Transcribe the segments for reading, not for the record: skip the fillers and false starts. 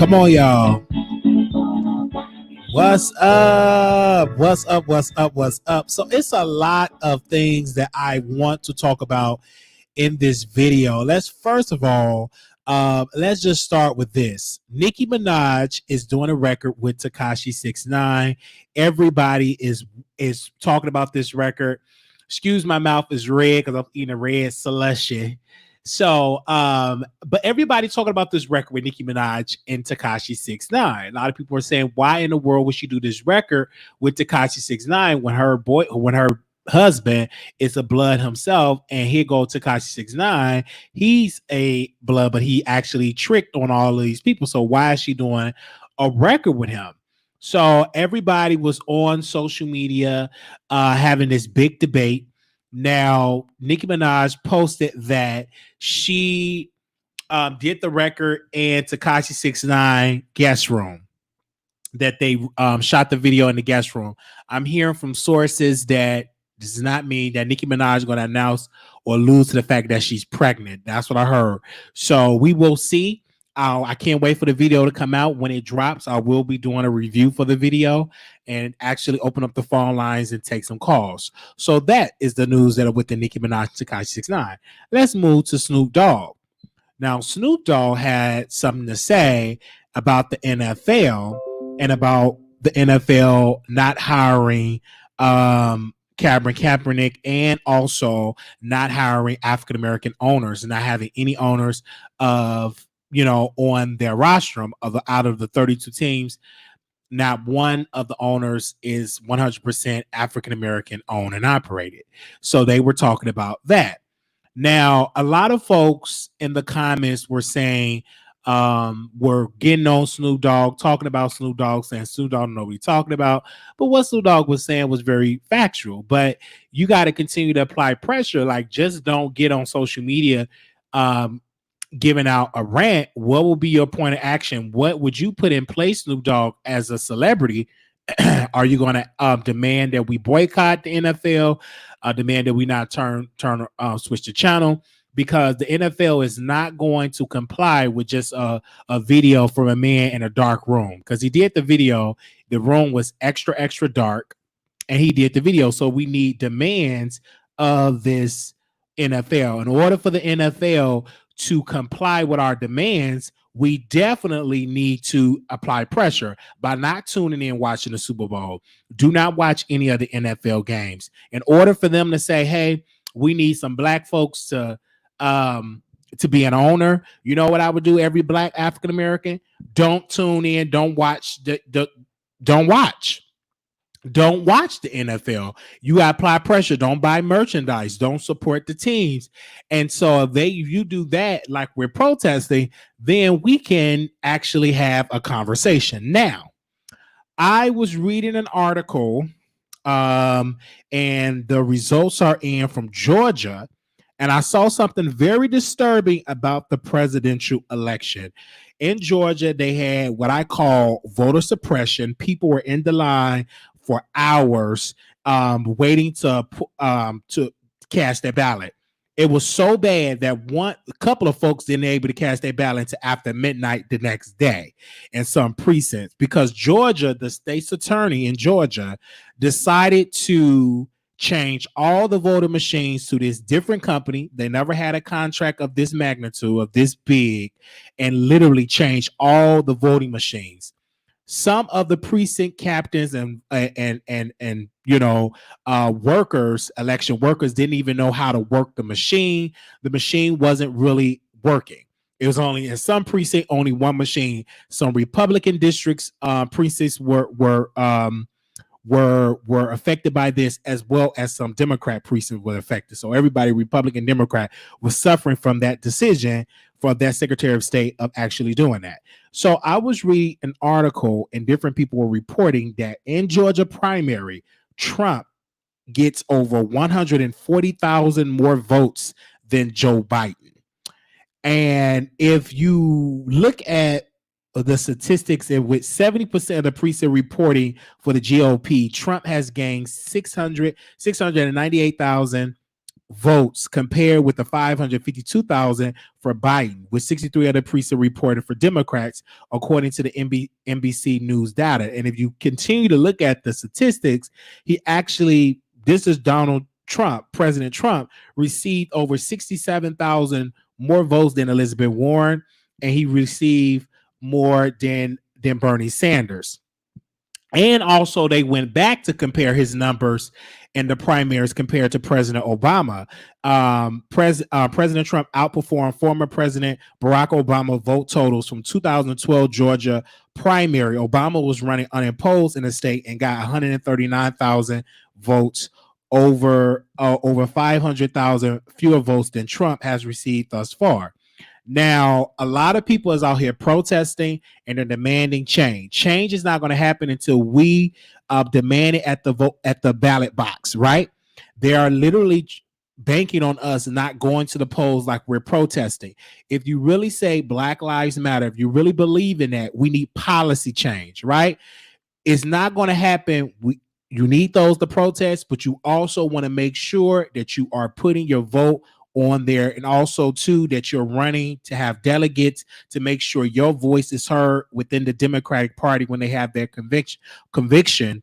Come on, y'all. What's up? What's up? What's up? What's up? So it's a lot of things that I want to talk about in this video. Let's first of all, let's just start with this. Nicki Minaj is doing a record with Tekashi 6ix9ine. Everybody is talking about this record. Excuse my mouth is red because I'm eating a red slushy. So, but everybody's talking about this record with Nicki Minaj and Tekashi 6ix9ine. A lot of people are saying, why in the world would she do this record with Tekashi 6ix9ine when her husband is a blood himself? And here goes Tekashi 6ix9ine. He's a blood, but he actually tricked on all of these people. So why is she doing a record with him? So everybody was on social media having this big debate. Now, Nicki Minaj posted that she did the record in Tekashi 6ix9ine guest room, that they shot the video in the guest room. I'm hearing from sources that this does not mean that Nicki Minaj is going to announce or lose to the fact that she's pregnant. That's what I heard. So we will see. I can't wait for the video to come out. When it drops, I will be doing a review for the video and actually open up the phone lines and take some calls. So that is the news that are with the Nicki Minaj Tekashi 6ix9ine. Let's move to Snoop Dogg. Now, Snoop Dogg had something to say about the NFL and about the NFL not hiring Kaepernick, and also not hiring African-American owners and not having any owners of, on their rostrum out of the 32 teams. Not one of the owners is 100% African-American owned and operated. So they were talking about that. Now, a lot of folks in the comments were saying, we're getting on Snoop Dogg, talking about Snoop Dogg, saying Snoop Dogg don't know what he's talking about. But what Snoop Dogg was saying was very factual. But you got to continue to apply pressure. Like, just don't get on social media giving out a rant. What will be your point of action? What would you put in place, Snoop Dogg, as a celebrity? Are you going to demand that we boycott the NFL? Demand that we not switch the channel? Because the NFL is not going to comply with just a video from a man in a dark room. Because he did the video, the room was extra dark, and he did the video. So we need demands of this NFL. In order for the NFL to comply with our demands, we definitely need to apply pressure by not tuning in watching the Super Bowl. Do not watch any of the NFL games. In order for them to say, hey, we need some black folks to be an owner, you know what I would do? Every black African American, don't tune in, don't watch Don't watch the NFL. You got to apply pressure. Don't buy merchandise. Don't support the teams. And so if you do that, like we're protesting, then we can actually have a conversation. Now, I was reading an article, and the results are in from Georgia, and I saw something very disturbing about the presidential election. In Georgia, they had what I call voter suppression. People were in the line for hours, waiting to cast their ballot. It was so bad that a couple of folks didn't able to cast their ballot until after midnight the next day in some precincts, because Georgia, the state's attorney in Georgia, decided to change all the voter machines to this different company. They never had a contract of this magnitude, of this big, and literally change all the voting machines. Some of the precinct captains and workers, election workers, didn't even know how to work the machine. The machine wasn't really working. It was only in some precinct, only one machine. Some Republican districts, precincts were affected by this, as well as some Democrat precincts were affected. So everybody, Republican, Democrat, was suffering from that decision for that Secretary of State of actually doing that. So I was reading an article, and different people were reporting that in Georgia primary, Trump gets over 140,000 more votes than Joe Biden. And if you look at the statistics, in which 70% of the precinct reporting for the GOP, Trump has gained 698,000 votes compared with the 552,000 for Biden, with 63 other precincts reported for Democrats, according to the NBC News data. And if you continue to look at the statistics, this is Donald Trump, President Trump, received over 67,000 more votes than Elizabeth Warren, and he received more than Bernie Sanders. And also, they went back to compare his numbers in the primaries compared to President Obama. President Trump outperformed former President Barack Obama vote totals from 2012 Georgia primary. Obama was running unopposed in the state and got 139,000 votes, over 500,000 fewer votes than Trump has received thus far. Now, a lot of people is out here protesting and they're demanding change. Change is not going to happen until we demand it at the ballot box, right? They are literally banking on us not going to the polls like we're protesting. If you really say Black Lives Matter, if you really believe in that, we need policy change, right? It's not going to happen. You need those to protest, but you also want to make sure that you are putting your vote on there, and also too that you're running to have delegates to make sure your voice is heard within the Democratic Party when they have their conviction.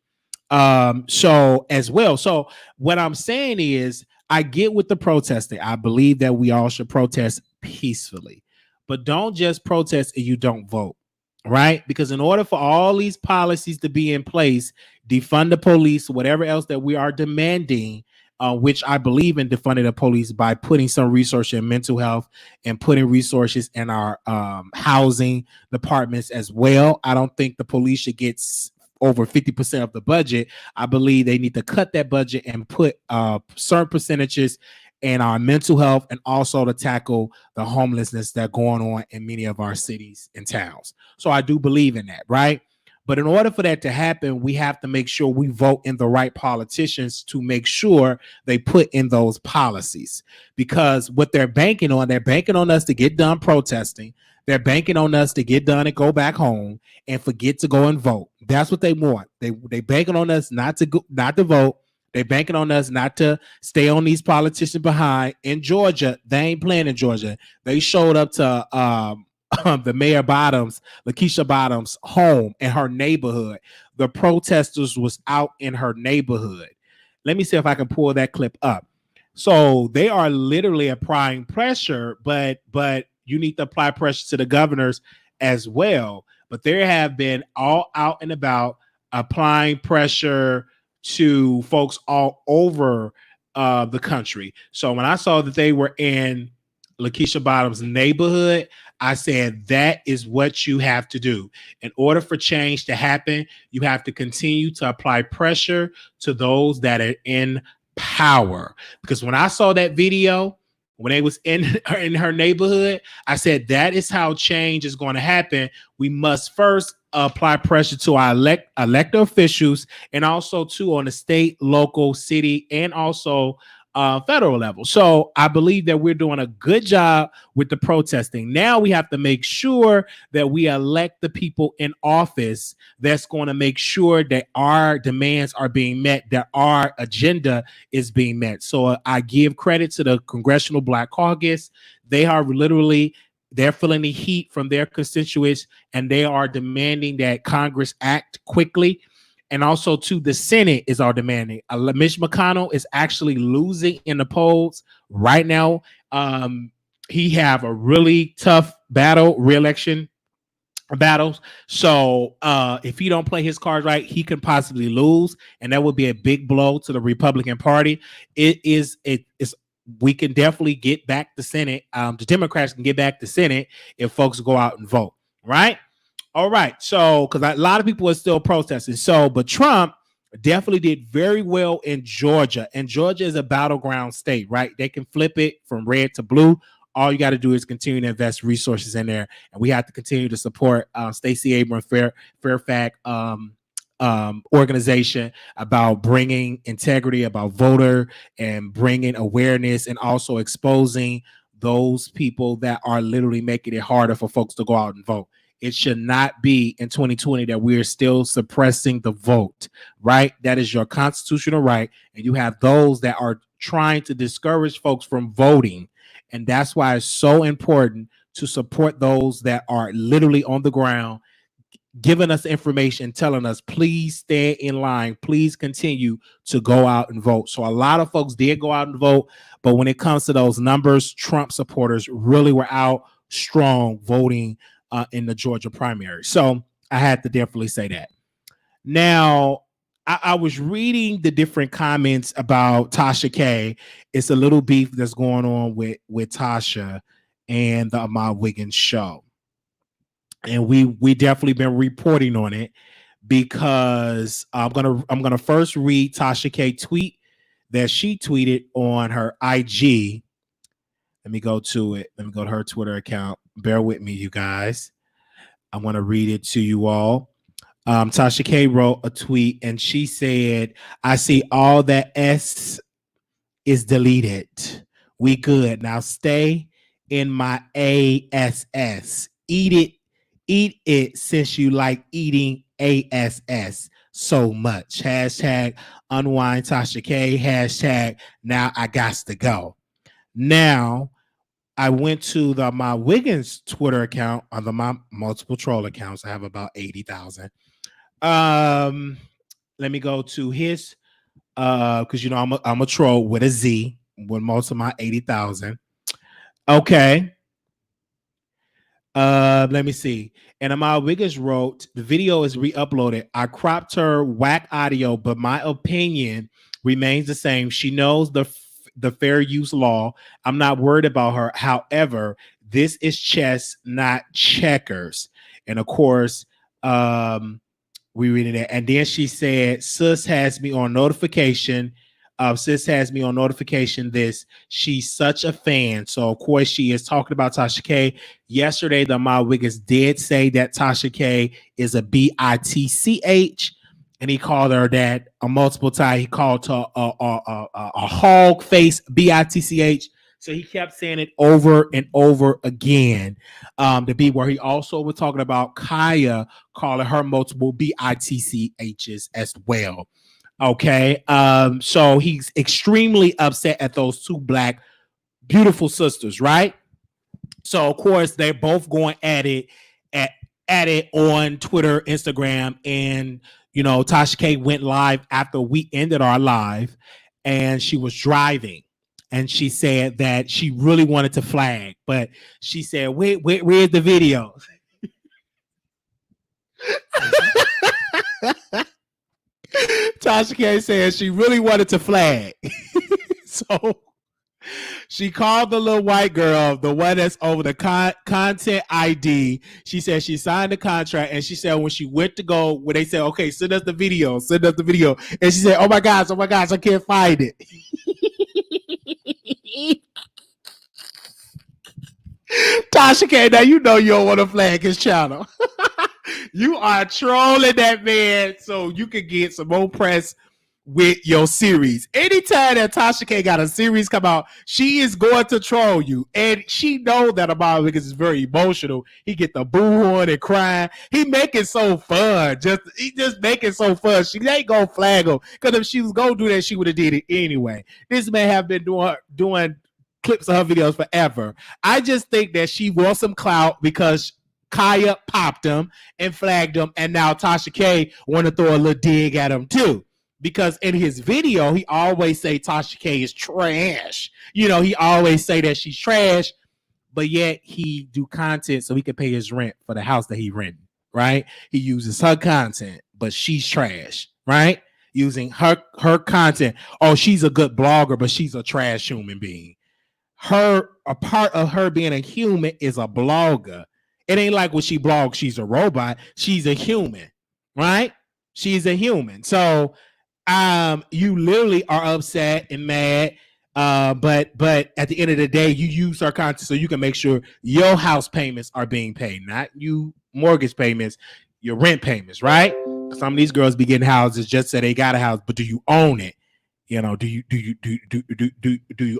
So as well. So what I'm saying is, I get with the protesting. I believe that we all should protest peacefully, but don't just protest and you don't vote, right? Because in order for all these policies to be in place, defund the police, whatever else that we are demanding, which I believe in defunding the police by putting some resources in mental health and putting resources in our housing departments as well. I don't think the police should get over 50% of the budget. I believe they need to cut that budget and put certain percentages in our mental health, and also to tackle the homelessness that's going on in many of our cities and towns. So I do believe in that, right? But in order for that to happen, we have to make sure we vote in the right politicians to make sure they put in those policies. Because what they're banking on us to get done protesting. They're banking on us to get done and go back home and forget to go and vote. That's what they want. They banking on us not to vote. They're banking on us not to stay on these politicians behind. In Georgia, they ain't playing in Georgia. They showed up to the Mayor Bottoms, Lakeisha Bottoms' home in her neighborhood. The protesters was out in her neighborhood. Let me see if I can pull that clip up. So they are literally applying pressure, but you need to apply pressure to the governors as well. But they have been all out and about applying pressure to folks all over the country. So when I saw that they were in Lakeisha Bottoms' neighborhood, I said, that is what you have to do. In order for change to happen, you have to continue to apply pressure to those that are in power. Because when I saw that video, when they was in her neighborhood, I said, that is how change is going to happen. We must first apply pressure to our elected officials, and also too on the state, local, city, and also federal level. So I believe that we're doing a good job with the protesting. Now we have to make sure that we elect the people in office that's going to make sure that our demands are being met, that our agenda is being met. So I give credit to the Congressional Black Caucus. They are they're feeling the heat from their constituents, and they are demanding that Congress act quickly. And also, to the Senate is our demanding. Mitch McConnell is actually losing in the polls right now. He have a really tough re-election battles. So if he don't play his cards right, he can possibly lose, and that would be a big blow to the Republican Party. We can definitely get back the Senate. The Democrats can get back the Senate if folks go out and vote, right? All right. So, because a lot of people are still protesting. So, but Trump definitely did very well in Georgia. And Georgia is a battleground state, right? They can flip it from red to blue. All you got to do is continue to invest resources in there. And we have to continue to support Stacey Abrams Fairfax organization about bringing integrity, about voter, and bringing awareness, and also exposing those people that are literally making it harder for folks to go out and vote. It should not be in 2020 that we're still suppressing the vote, right? That is your constitutional right. And you have those that are trying to discourage folks from voting. And that's why it's so important to support those that are literally on the ground, giving us information, telling us, please stay in line, please continue to go out and vote. So a lot of folks did go out and vote, but when it comes to those numbers, Trump supporters really were out strong voting in the Georgia primary. So I had to definitely say that. Now, I was reading the different comments about Tasha K. It's a little beef that's going on with Tasha and the Wiggins show. And we definitely been reporting on it, because I'm gonna first read Tasha K tweet that she tweeted on her IG. Let me go to it. Let me go to her Twitter account. Bear with me, you guys. I want to read it to you all. Tasha K wrote a tweet and she said, "I see all that S is deleted. We good. Now stay in my ASS. Eat it since you like eating ASS so much. Hashtag unwind Tasha K. Hashtag now I got to go." Now, I went to my Wiggins Twitter account on my multiple troll accounts. I have about 80,000. Let me go to his, because you know I'm a troll with a Z with most of my 80,000. Okay. Let me see. And Amal Wiggins wrote, "The video is re-uploaded. I cropped her whack audio, but my opinion remains the same. She knows the fair use law. I'm not worried about her. However, this is chess, not checkers." And of course, we reading it. And then she said, "Sis has me on notification. Sis has me on notification this. She's such a fan." So of course she is talking about Tasha K. Yesterday, the Amal Wiggins did say that Tasha K is a bitch, and he called her that a multiple time. He called her a hog face bitch. So he kept saying it over and over again. The B where he also was talking about Kaya calling her multiple bitchs as well. Okay. So he's extremely upset at those two black beautiful sisters, right? So of course they're both going at it on Twitter, Instagram, and you know, Tasha K went live after we ended our live, and she was driving. And she said that she really wanted to flag, but she said, where's the video? Tasha K said she really wanted to flag. So she called the little white girl, the one that's over the content ID. She said she signed the contract, and she said when she went to go, when they said, "Okay, send us the video," and she said, oh my gosh, I can't find it. Tasha K, now you know you don't want to flag his channel. You are trolling that man so you can get some more press with your series. Anytime that Tasha K got a series come out, she is going to troll you. And she know that about because it's very emotional. He get the boo-horn and crying. He make it so fun. He just make it so fun. She ain't gonna flag him. Because if she was gonna do that, she would have did it anyway. This man have been doing clips of her videos forever. I just think that she wants some clout because Kaya popped him and flagged him, and now Tasha K want to throw a little dig at him too. Because in his video, he always say Tasha K is trash. You know, he always say that she's trash, but yet he do content so he can pay his rent for the house that he rented, right? He uses her content, but she's trash, right? Using her content. Oh, she's a good blogger, but she's a trash human being. A part of her being a human is a blogger. It ain't like when she blogs, she's a robot. She's a human, right? She's a human. So you literally are upset and mad. But at the end of the day, you use her content so you can make sure your house payments are being paid, not you mortgage payments, your rent payments, right? Some of these girls be getting houses just say they got a house, but do you own it? You know, do you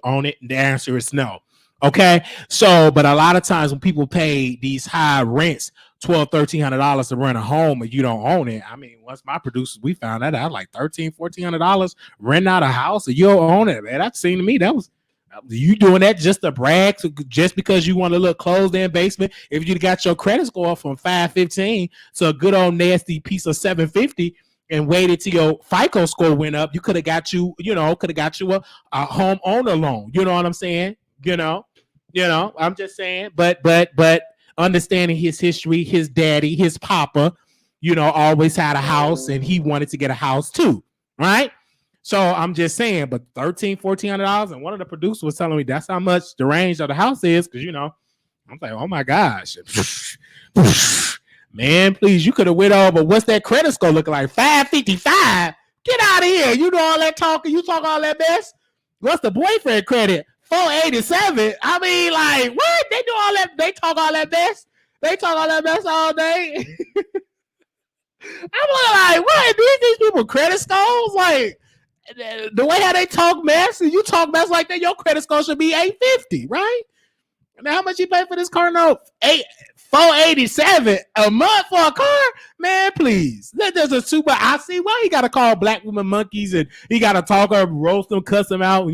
own it? And the answer is no. Okay. So, but a lot of times when people pay these high rents $1,200-$1,300 to rent a home and you don't own it. I mean, once my producers, we found that out like $1,300-$1,400 renting out a house and you don't own it, man. That seemed to me that was you doing that just to brag, just because you want a little closed-in basement. If you got your credit score from 515 to a good old nasty piece of 750 and waited till your FICO score went up, you could have got you a homeowner loan. You know what I'm saying? You know, I'm just saying. But understanding his history, his daddy, his papa, always had a house and he wanted to get a house too, right? So I'm just saying, but $1,400-$1,400, and one of the producers was telling me that's how much the range of the house is, because I'm like, oh my gosh, man, please, you could have went over. What's that credit score looking like? 555. Get out of here. You do all that talking. You talk all that mess. What's the boyfriend credit? 487. I mean, like, what? They do all that. They talk all that mess. They talk all that mess all day. I'm like, what? These people credit scores? Like, the way how they talk mess, and you talk mess like that, your credit score should be 850, right? Now, how much you pay for this car note? $487 a month for a car? Man, please. There's a super. I see why he got to call black women monkeys and he got to talk her, roast them, cuss them out,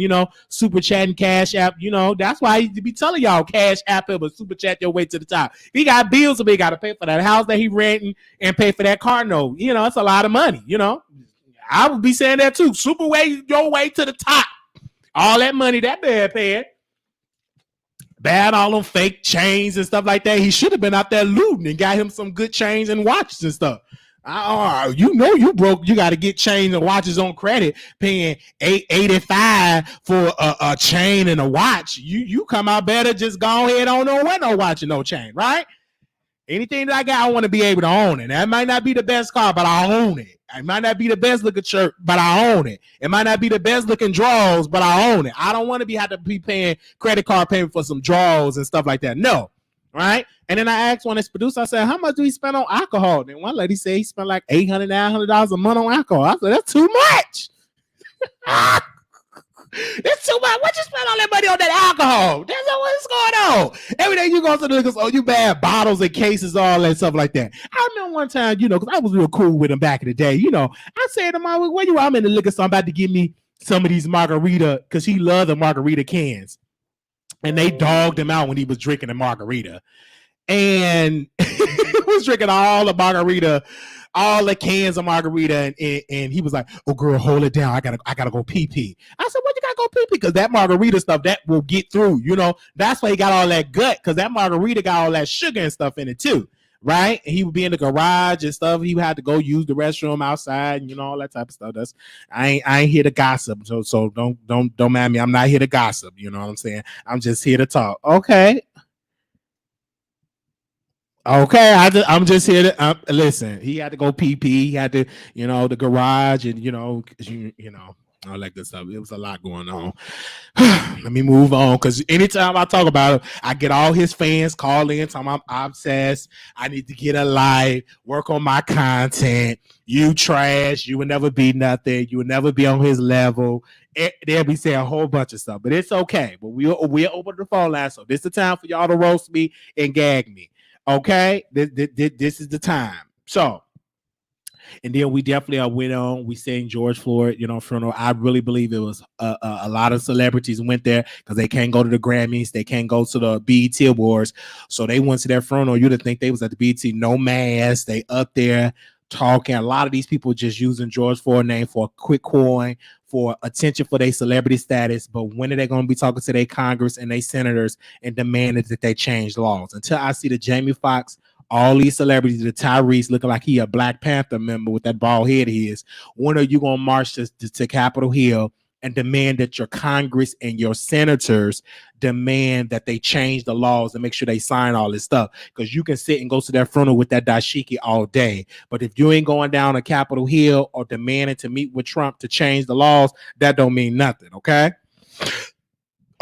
super chatting Cash App. That's why he be telling y'all Cash App him, but super chat your way to the top. He got bills, so he got to pay for that house that he renting and pay for that car note. It's a lot of money, I would be saying that too. Super way your way to the top. All that money that man paying. Bad all them fake chains and stuff like that. He should have been out there looting and got him some good chains and watches and stuff. You broke. You got to get chains and watches on credit, paying $885 for a chain and a watch. You come out better. Just go ahead on no watch and no chain, right? Anything that I got, I want to be able to own it. That might not be the best car, but I own it. It might not be the best looking shirt, but I own it. It might not be the best looking drawers, but I own it. I don't want to have to be paying credit card payment for some drawers and stuff like that. No, right? And then I asked one of his producers, I said, how much do he spend on alcohol? And one lady said he spent like $800, $900 a month on alcohol. I said, that's too much. That's too much. What you spend all that money on that alcohol? That's not what's going on. Every day you go to the niggas, you bad bottles and cases, all that stuff like that. I remember one time, because I was real cool with him back in the day. I said to my, where you? I'm in the liquor store. I'm about to give me some of these margarita, because he loved the margarita cans, and they dogged him out when he was drinking the margarita, and he was drinking all the margarita. All the cans of margarita, and he was like, "Oh, girl, hold it down. I gotta go pee pee." I said, "What you gotta go pee pee?" Because that margarita stuff that will get through. That's why he got all that gut, because that margarita got all that sugar and stuff in it too, right? And he would be in the garage and stuff. He would have to go use the restroom outside, and all that type of stuff. I ain't here to gossip, so don't mind me. I'm not here to gossip. You know what I'm saying? I'm just here to talk. Okay. I'm just here to listen. He had to go pee. He had to, the garage, and all that good stuff. It was a lot going on. Let me move on, because anytime I talk about him, I get all his fans calling in, telling I'm obsessed. I need to get a life, work on my content. You trash. You will never be nothing. You will never be on his level. They'll be saying a whole bunch of stuff, but it's okay. But we'll open the phone line, so this is the time for y'all to roast me and gag me. Okay, this is the time. So, and then we definitely went on. We sang George Floyd, funeral. I really believe it was a lot of celebrities went there because they can't go to the Grammys, they can't go to the BET Awards, so they went to their funeral. You'd think they was at the BET, no mask. They up there talking. A lot of these people just using George Floyd's name for a quick coin, for attention, for their celebrity status. But when are they going to be talking to their Congress and their senators and demanding that they change laws? Until I see the Jamie Foxx, all these celebrities, the Tyrese looking like he a Black Panther member with that bald head he is, when are you going to march to Capitol Hill and demand that your Congress and your senators demand that they change the laws and make sure they sign all this stuff? Because you can sit and go to their funeral with that dashiki all day, but if you ain't going down to Capitol Hill or demanding to meet with Trump to change the laws, that don't mean nothing.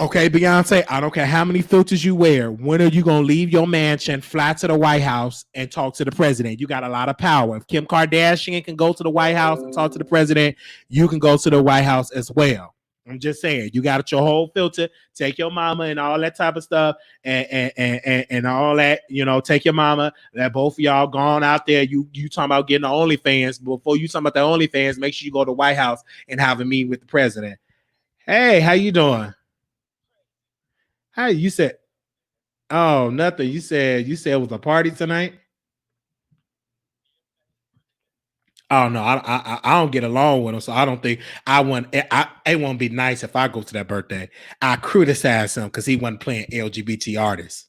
Okay, Beyonce, I don't care how many filters you wear. When are you going to leave your mansion, fly to the White House, and talk to the president? You got a lot of power. If Kim Kardashian can go to the White House and talk to the president, you can go to the White House as well. I'm just saying, you got your whole filter. Take your mama and all that type of stuff, and all that. Take your mama. Let both of y'all gone out there. You talking about getting the OnlyFans? Before you talking about the OnlyFans, make sure you go to the White House and have a meeting with the president. Hey, how you doing? How you said? Oh, nothing. You said it was a party tonight. Oh no, I don't get along with him, so I don't think I want. It won't be nice if I go to that birthday. I criticize him because he wasn't playing LGBT artists.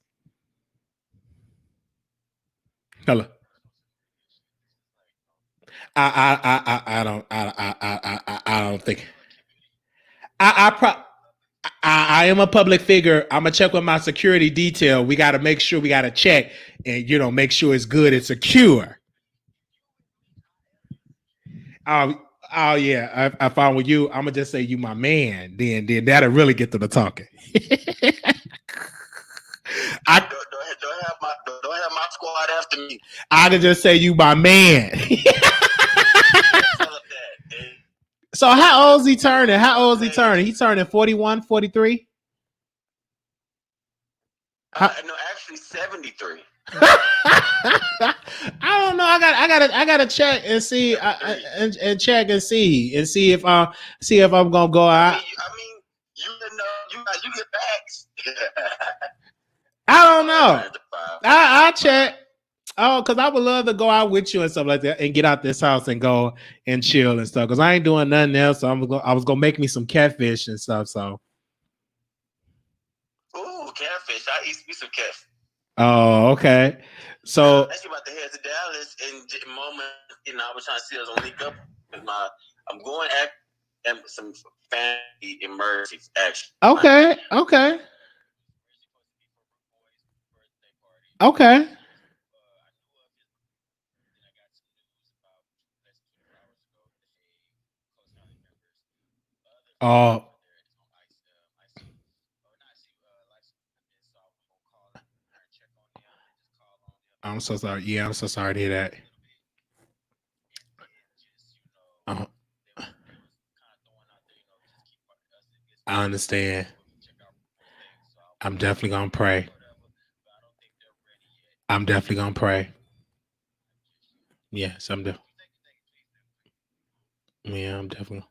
Hello, I don't I don't think I am a public figure. I'm gonna check with my security detail. We got to make sure we got to check and make sure it's good and secure. Oh yeah, I found with you. I'm gonna just say you my man. Then that'll really get them to talking. I don't have my squad after me. I can just say you my man. So how old is he turning? He's turning 41, 43? No, actually 73. I don't know. I gotta check and see and check and see if I'm gonna go out. I mean, you get backs. I don't know. I check. Oh, because I would love to go out with you and stuff like that and get out this house and go and chill and stuff. Because I ain't doing nothing else. So I was gonna make me some catfish and stuff. So. Ooh, catfish! I eat me some catfish. Oh, okay. So I'm actually about to head to Dallas in a moment. I was trying to see us on link up with I'm going at some family emergencies action. Okay. Oh. I'm so sorry. Yeah, I'm so sorry to hear that. I understand. I'm definitely gonna pray. I'm definitely gonna pray. Yes, I'm definitely. Yeah, I'm definitely.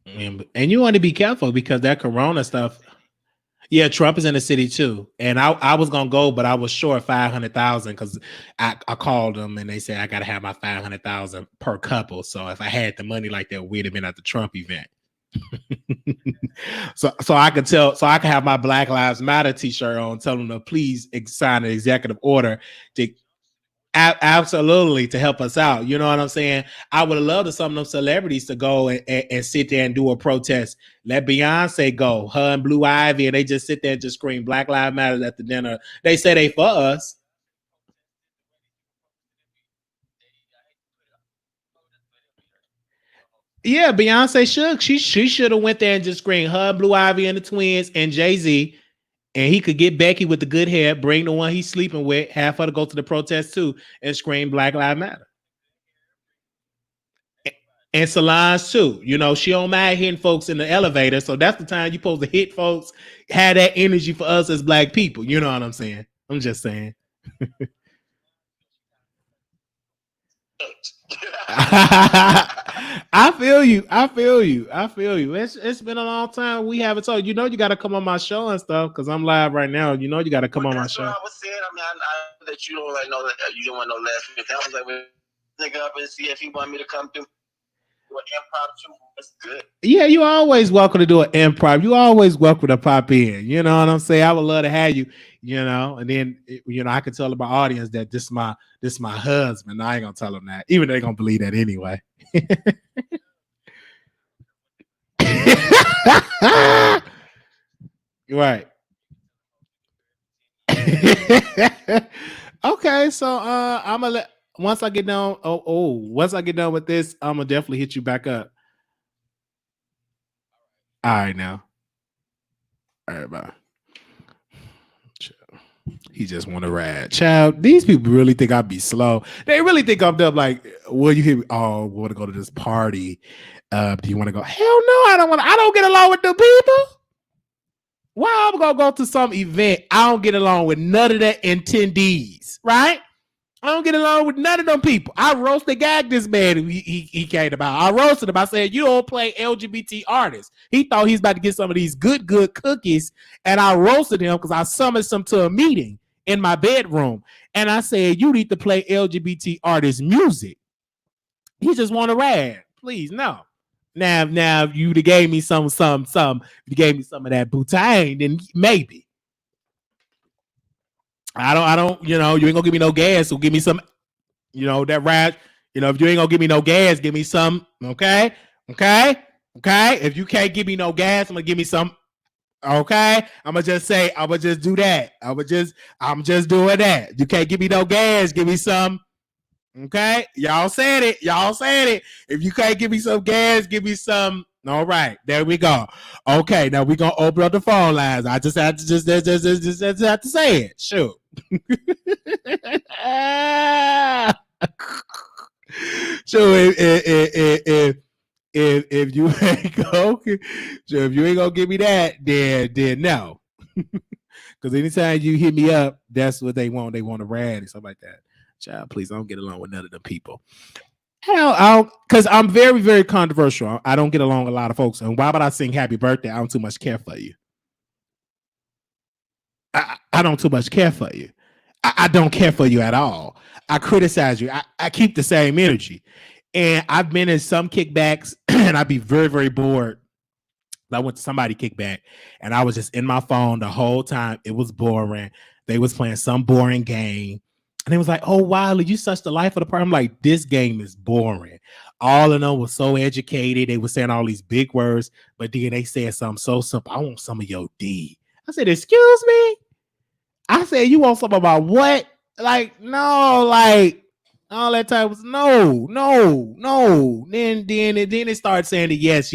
Yeah, and you want to be careful because that Corona stuff. Yeah, Trump is in the city too, and I was gonna go, but I was short 500,000 because I called them and they said I gotta have my 500,000 per couple. So if I had the money like that, we'd have been at the Trump event. so I could have my Black Lives Matter T-shirt on, telling them to please sign an executive order to absolutely to help us out. You know what I'm saying? I would have loved some of them celebrities to go and sit there and do a protest. Let Beyonce go, her and Blue Ivy, and they just sit there and just scream Black Lives Matter at the dinner. They say they for us. Yeah, Beyonce should. She should have went there and just screamed her, Blue Ivy, and the twins, and Jay-Z. And he could get Becky with the good hair, bring the one he's sleeping with, have her to go to the protest too, and scream Black Lives Matter. And Solange too. She don't mind hitting folks in the elevator. So that's the time you're supposed to hit folks, have that energy for us as Black people. You know what I'm saying? I'm just saying. I feel you. It's been a long time. We haven't talked. You got to come on my show and stuff because I'm live right now. You got to come on my show. I was saying. I mean, I know that you don't know that you don't want no last minute. I was like, nigga up and see if he want me to come through. Impromptu, that's good. Yeah, you always welcome to do an improv. You always welcome to pop in. You know what I'm saying? I would love to have you. And then I can tell my audience that this is my husband. I ain't gonna tell them that, even though they're gonna believe that anyway. Right. Okay, so I'm gonna let once I get done. Once I get done with this, I'm gonna definitely hit you back up. All right, now. All right, bye. He just want to ride. Child, these people really think I'd be slow. They really think I'm dumb. Like, well, you hear me? Oh, we want to go to this party. Do you want to go? Hell no, I don't want to. I don't get along with the people. Why I'm gonna go to some event? I don't get along with none of the attendees, right? I don't get along with none of them people. I roasted gagged this man. He came about. I roasted him. I said, you don't play LGBT artists. He thought he's about to get some of these good cookies. And I roasted him because I summoned him to a meeting in my bedroom. And I said, you need to play LGBT artist music. He just want to rap. Please, no. Now, if you gave me some, you gave me some of that butane, then maybe. I don't, you ain't gonna give me no gas, so give me some, that rap. If you ain't gonna give me no gas, give me some, okay? If you can't give me no gas, I'm gonna give me some, okay? I'm gonna just do that. I'm just doing that. You can't give me no gas, give me some. Okay, y'all said it. If you can't give me some gas, give me some. All right, there we go. Okay, now we're gonna open up the phone lines. I just have to just have to say it. Sure. So if you ain't gonna give me that, then no. Because anytime you hit me up, that's what they want. They want a rad or something like that. Child, please, I don't get along with none of them people. Hell, because I'm very, very controversial. I don't get along with a lot of folks. And why would I sing happy birthday? I don't too much care for you. I don't too much care for you. I don't care for you at all. I criticize you. I keep the same energy. And I've been in some kickbacks and I'd be very, very bored. I went to somebody kickback and I was just in my phone the whole time. It was boring. They was playing some boring game. And it was like, oh, Wiley, you such the life of the party. I'm like, this game is boring. All of them was so educated. They were saying all these big words, but then they said something so simple. I want some of your D. I said, excuse me? I said, you want some of my what? Like, no, like, all that time was no. Then it started saying the yes,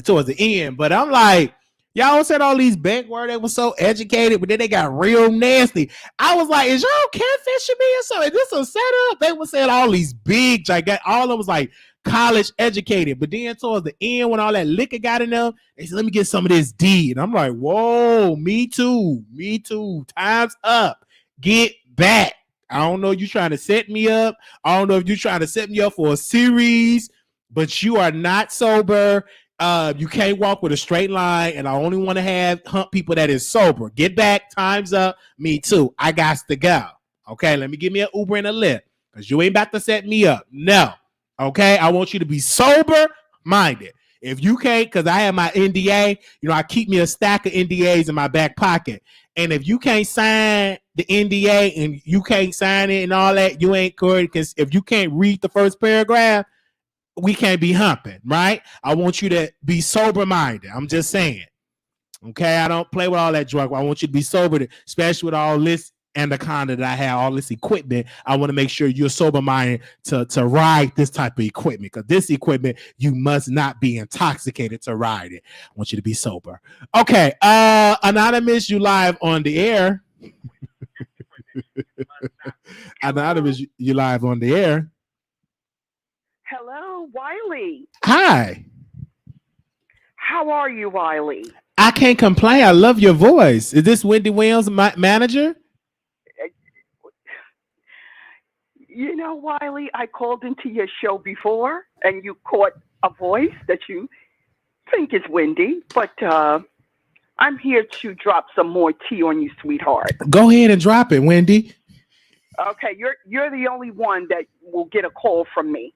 towards the end. But I'm like, y'all said all these big words. They were so educated, but then they got real nasty. I was like, is y'all catfishing me or something? Is this a setup? They were saying all these big, gigantic, all of them was like college educated. But then towards the end, when all that liquor got in them, they said, let me get some of this D. And I'm like, whoa, me too. Time's up. Get back. I don't know if you're trying to set me up. I don't know if you're trying to set me up for a series, but you are not sober. You can't walk with a straight line, and I only want to hunt people that is sober. Get back. Time's up. Me too. I got to go. Okay, let me give me an Uber and a Lyft because you ain't about to set me up. No. Okay, I want you to be sober-minded. If you can't, because I have my NDA, I keep me a stack of NDAs in my back pocket. And if you can't sign the NDA and you can't sign it and all that, you ain't good. Because if you can't read the first paragraph, we can't be humping, right? I want you to be sober-minded. I'm just saying. Okay, I don't play with all that drug. I want you to be sober, especially with all this anaconda that I have, all this equipment. I want to make sure you're sober-minded to ride this type of equipment. Because this equipment, you must not be intoxicated to ride it. I want you to be sober. Okay, Anonymous, you live on the air. Anonymous, you live on the air. Hello, Wiley. Hi. How are you, Wiley? I can't complain. I love your voice. Is this Wendy Williams, my manager? You know, Wiley, I called into your show before, and you caught a voice that you think is Wendy, but I'm here to drop some more tea on you, sweetheart. Go ahead and drop it, Wendy. Okay, you're the only one that will get a call from me.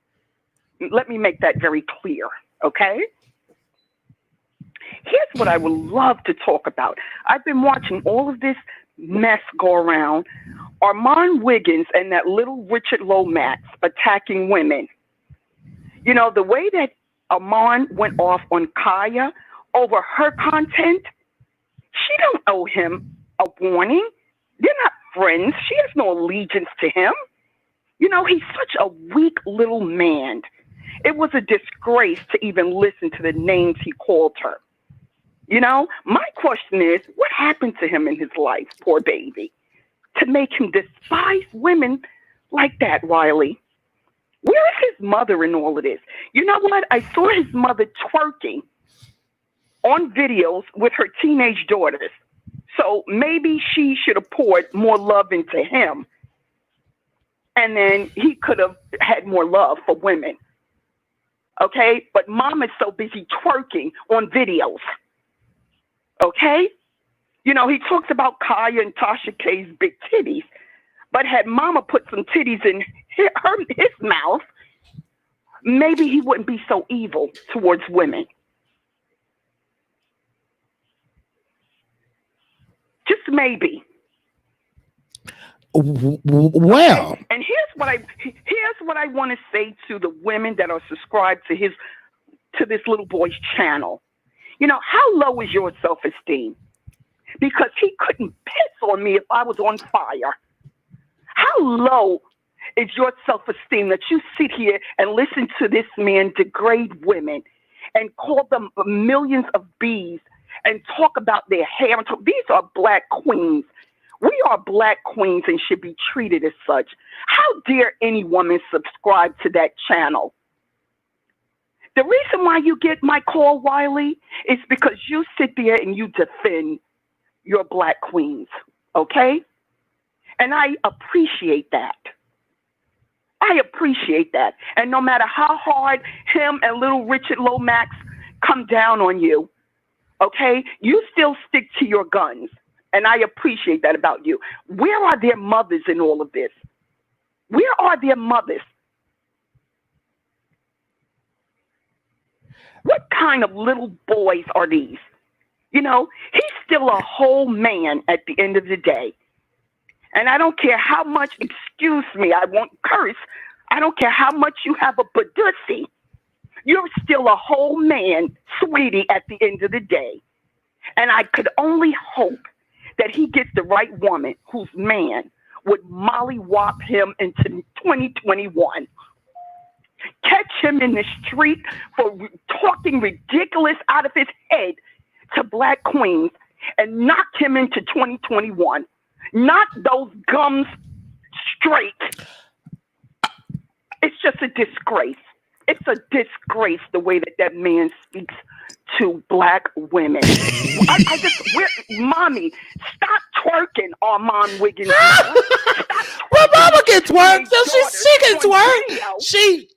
Let me make that very clear, okay? Here's what I would love to talk about. I've been watching all of this mess go around. Armon Wiggins and that little Richard Lomax attacking women. You know, the way that Armon went off on Kaya over her content, she don't owe him a warning. They're not friends. She has no allegiance to him. You know, he's such a weak little man. It was a disgrace to even listen to the names he called her. You know, my question is, what happened to him in his life, poor baby, to make him despise women like that, Wiley? Where is his mother in all of this? You know what? I saw his mother twerking on videos with her teenage daughters. So maybe she should have poured more love into him. And then he could have had more love for women. Okay? But mom is so busy twerking on videos. Okay? You know, he talks about Kaya and Tasha K's big titties. But had mama put some titties in his mouth, maybe he wouldn't be so evil towards women. Just maybe. Well, and here's what I want to say to the women that are subscribed to this little boy's channel. You know, how low is your self-esteem? Because he couldn't piss on me if I was on fire. How low is your self-esteem that you sit here and listen to this man degrade women and call them millions of bees and talk about their hair? These are black queens. We are black queens and should be treated as such. How dare any woman subscribe to that channel? The reason why you get my call, Wiley, is because you sit there and you defend your black queens, okay? And I appreciate that. I appreciate that. And no matter how hard him and little Richard Lomax come down on you, okay, you still stick to your guns. And I appreciate that about you. Where are their mothers in all of this? Where are their mothers? What kind of little boys are these? You know, he's still a whole man at the end of the day. And I don't care how much, excuse me, I won't curse. I don't care how much you have a badussy. You're still a whole man, sweetie, at the end of the day. And I could only hope that he gets the right woman whose man would mollywop him into 2021. Catch him in the street for talking ridiculous out of his head to black queens and knock him into 2021. Knock those gums straight. It's just a disgrace. It's a disgrace the way that man speaks to black women. Mommy, stop twerking, Armon Wiggins. well, mama can twerk. She can twerk. She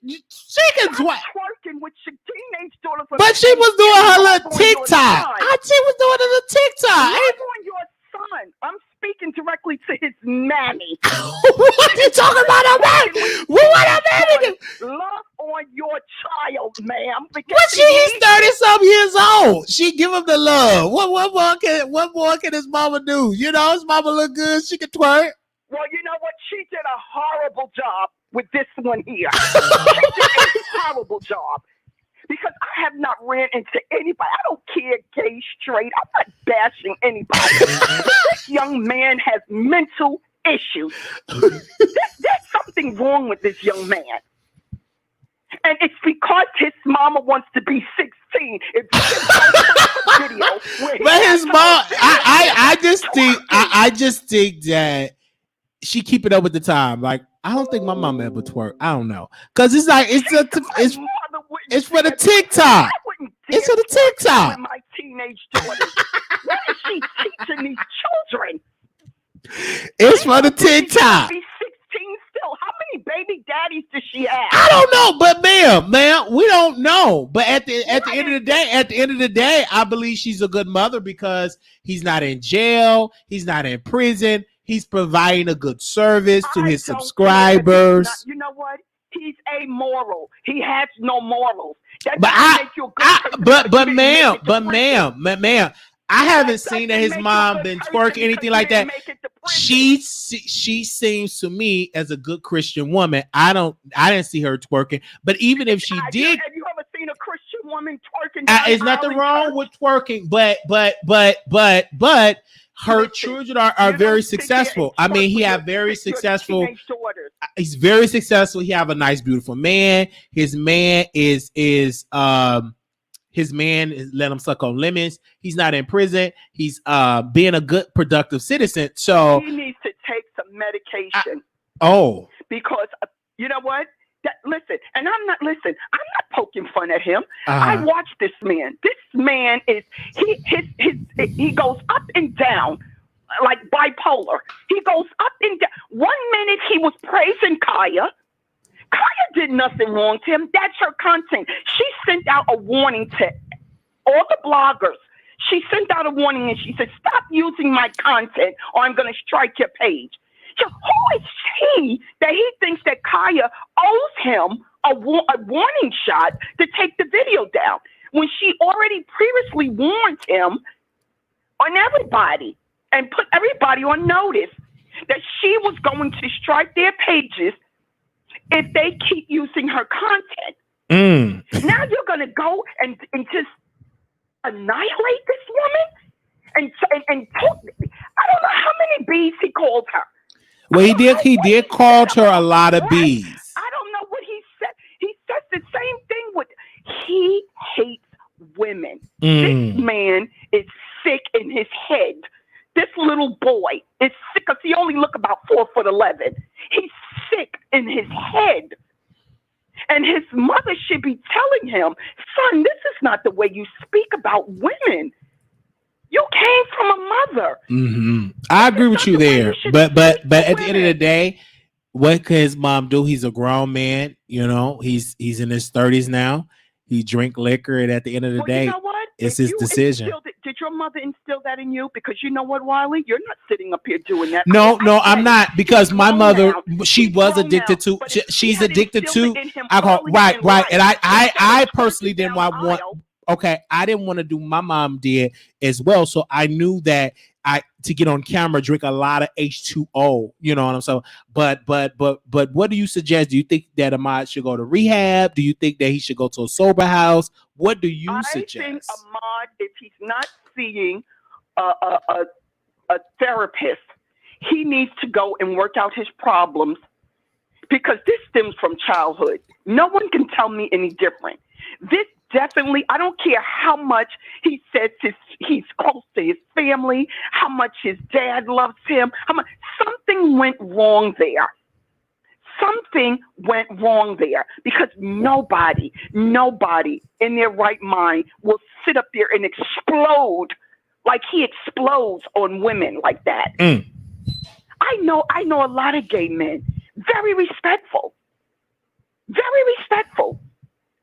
can twerk. Twerking with your teenage daughters. But she was doing her little TikTok. She was doing a little TikTok. Love on your son. I'm speaking directly to his mammy. What are you talking about, her mammy? What her mammy? Love on your child, ma'am. But she's 30-something years old. She give him the love. What more can his mama do? You know, his mama look good. She can twerk. Well, you know what? She did a horrible job with this one here. She did a horrible job. Because I have not ran into anybody. I don't care, gay, straight. I'm not bashing anybody. But this young man has mental issues. There's something wrong with this young man. And it's because his mama wants to be 16. If you video but his mom, I just think that she keep it up with the time. Like, I don't think my mama ever twerk. I don't know. Because it's like, it's for the TikTok. It's for the TikTok. My teenage daughters. What is she teaching these children? It's for the TikTok. Be 16 still. How many baby daddies does she have? I don't know, but ma'am, we don't know. But at the end of the day, I believe she's a good mother because he's not in jail, he's not in prison, he's providing a good service to his subscribers. You know what? He's amoral. He has no morals. But ma'am, I haven't seen that his mom been twerking anything like that. She seems to me as a good Christian woman. I didn't see her twerking, but even if she did, have you ever seen a Christian woman twerking? There's nothing wrong with twerking, but her children are very successful. I mean, he have very successful. He's very successful. He have a nice, beautiful man. His man is His man is let him suck on lemons. He's not in prison. He's being a good, productive citizen. So he needs to take some medication. Because you know what? Listen, and I'm not poking fun at him. I watch this man. This man is he goes up and down like bipolar. He goes up and down. 1 minute he was praising Kaya. Kaya did nothing wrong to him. That's her content. She sent out a warning to all the bloggers. She sent out a warning and she said, "Stop using my content or I'm going to strike your page." So who is he that he thinks that Kaya owes him a warning shot to take the video down when she already previously warned him on everybody and put everybody on notice that she was going to strike their pages if they keep using her content. Now you're going to go and just annihilate this woman and talk. I don't know how many bees he called her. Well, he did call her a lot of bees. I don't know what he said. He says the same thing he hates women. This man is sick in his head. This little boy is sick because he only look about 4'11". He's sick in his head. And his mother should be telling him, "Son, this is not the way you speak about women. You came from a mother." I agree with you there, but at the end of the day, what could his mom do? He's a grown man, you know. He's in his 30s now. He drink liquor, and at the end of the day, you know what? It's his decision. Did your mother instill that in you? Because you know what, Wiley, you're not sitting up here doing that. No, I'm not. Because my mother, she was addicted to. She's addicted to alcohol. Right. And I personally didn't want. Okay, I didn't want to do my mom did as well. So I knew that to get on camera, drink a lot of H2O. You know what I'm saying? But what do you suggest? Do you think that Ahmad should go to rehab? Do you think that he should go to a sober house? What do you suggest? I think Ahmad, if he's not seeing a therapist, he needs to go and work out his problems because this stems from childhood. No one can tell me any different. This definitely, I don't care how much he says he's close to his family, how much his dad loves him, something went wrong there. Something went wrong there because nobody in their right mind will sit up there and explode like he explodes on women like that. I know a lot of gay men, very respectful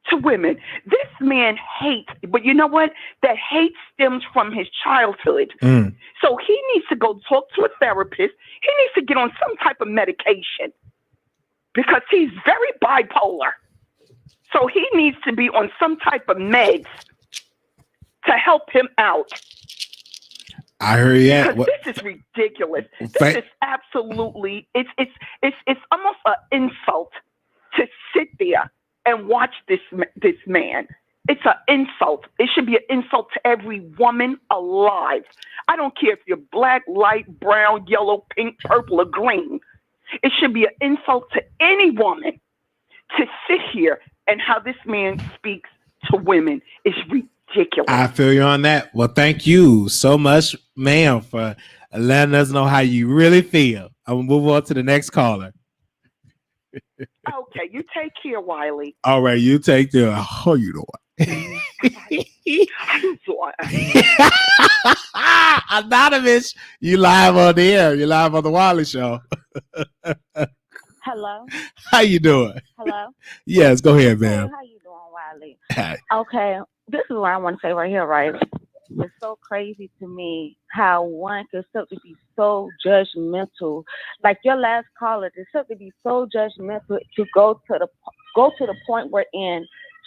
to women. This man hates, but you know what? That hate stems from his childhood. So he needs to go talk to a therapist. He needs to get on some type of medication because he's very bipolar. So he needs to be on some type of meds to help him out. I heard that. This is ridiculous. This is absolutely, it's almost an insult to sit there and watch this man. It's an insult. It should be an insult to every woman alive. I don't care if you're black, light, brown, yellow, pink, purple, or green. It should be an insult to any woman to sit here and how this man speaks to women is ridiculous. I feel you on that. Well, thank you so much, ma'am, for letting us know how you really feel. I'm going to move on to the next caller. Okay, you take care, Wiley. All right, you take care. How you doing? Anonymous, you live on the air. You live on the Wiley Show. Hello. How you doing? Hello. Yes, go ahead, man. How you doing, Wiley? Hi. Okay, this is what I want to say right here, right? It's so crazy to me how one can simply be so judgmental. Like your last caller, to simply be so judgmental to go to the point where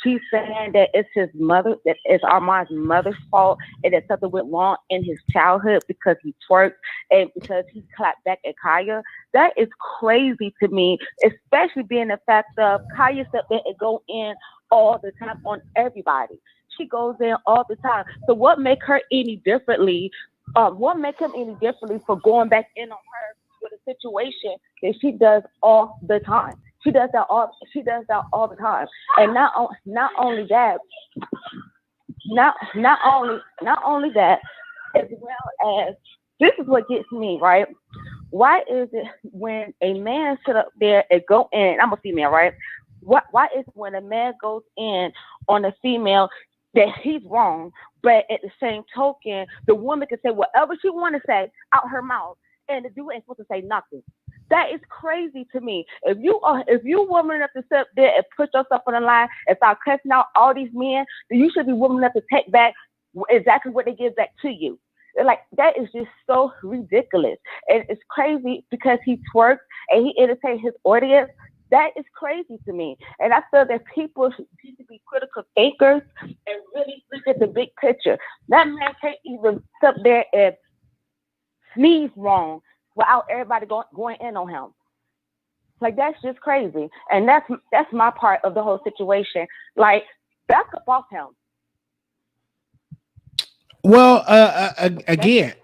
she's saying that it's his mother, that it's Armand's mother's fault, and that something went wrong in his childhood because he twerked and because he clapped back at Kaya. That is crazy to me, especially being the fact of Kaya said that it go in all the time on everybody. She goes in all the time. So what make her any differently? What make him any differently for going back in on her with a situation that she does all the time? She does that all the time. And not only that, not only that, as well as this is what gets me right. Why is it when a man sit up there and go in? I'm a female, right? Why is it when a man goes in on a female that he's wrong, but at the same token, the woman can say whatever she want to say out her mouth, and the dude ain't supposed to say nothing. That is crazy to me. If you woman enough to sit up there and put yourself on the line and start cussing out all these men, then you should be woman enough to take back exactly what they give back to you. Like that is just so ridiculous, and it's crazy because he twerks and he entertains his audience. That is crazy to me, and I feel that people need to be critical thinkers and really look at the big picture. That man can't even sit up there and sneeze wrong without everybody going in on him. Like that's just crazy, and that's my part of the whole situation. Like back up off him. Well, again,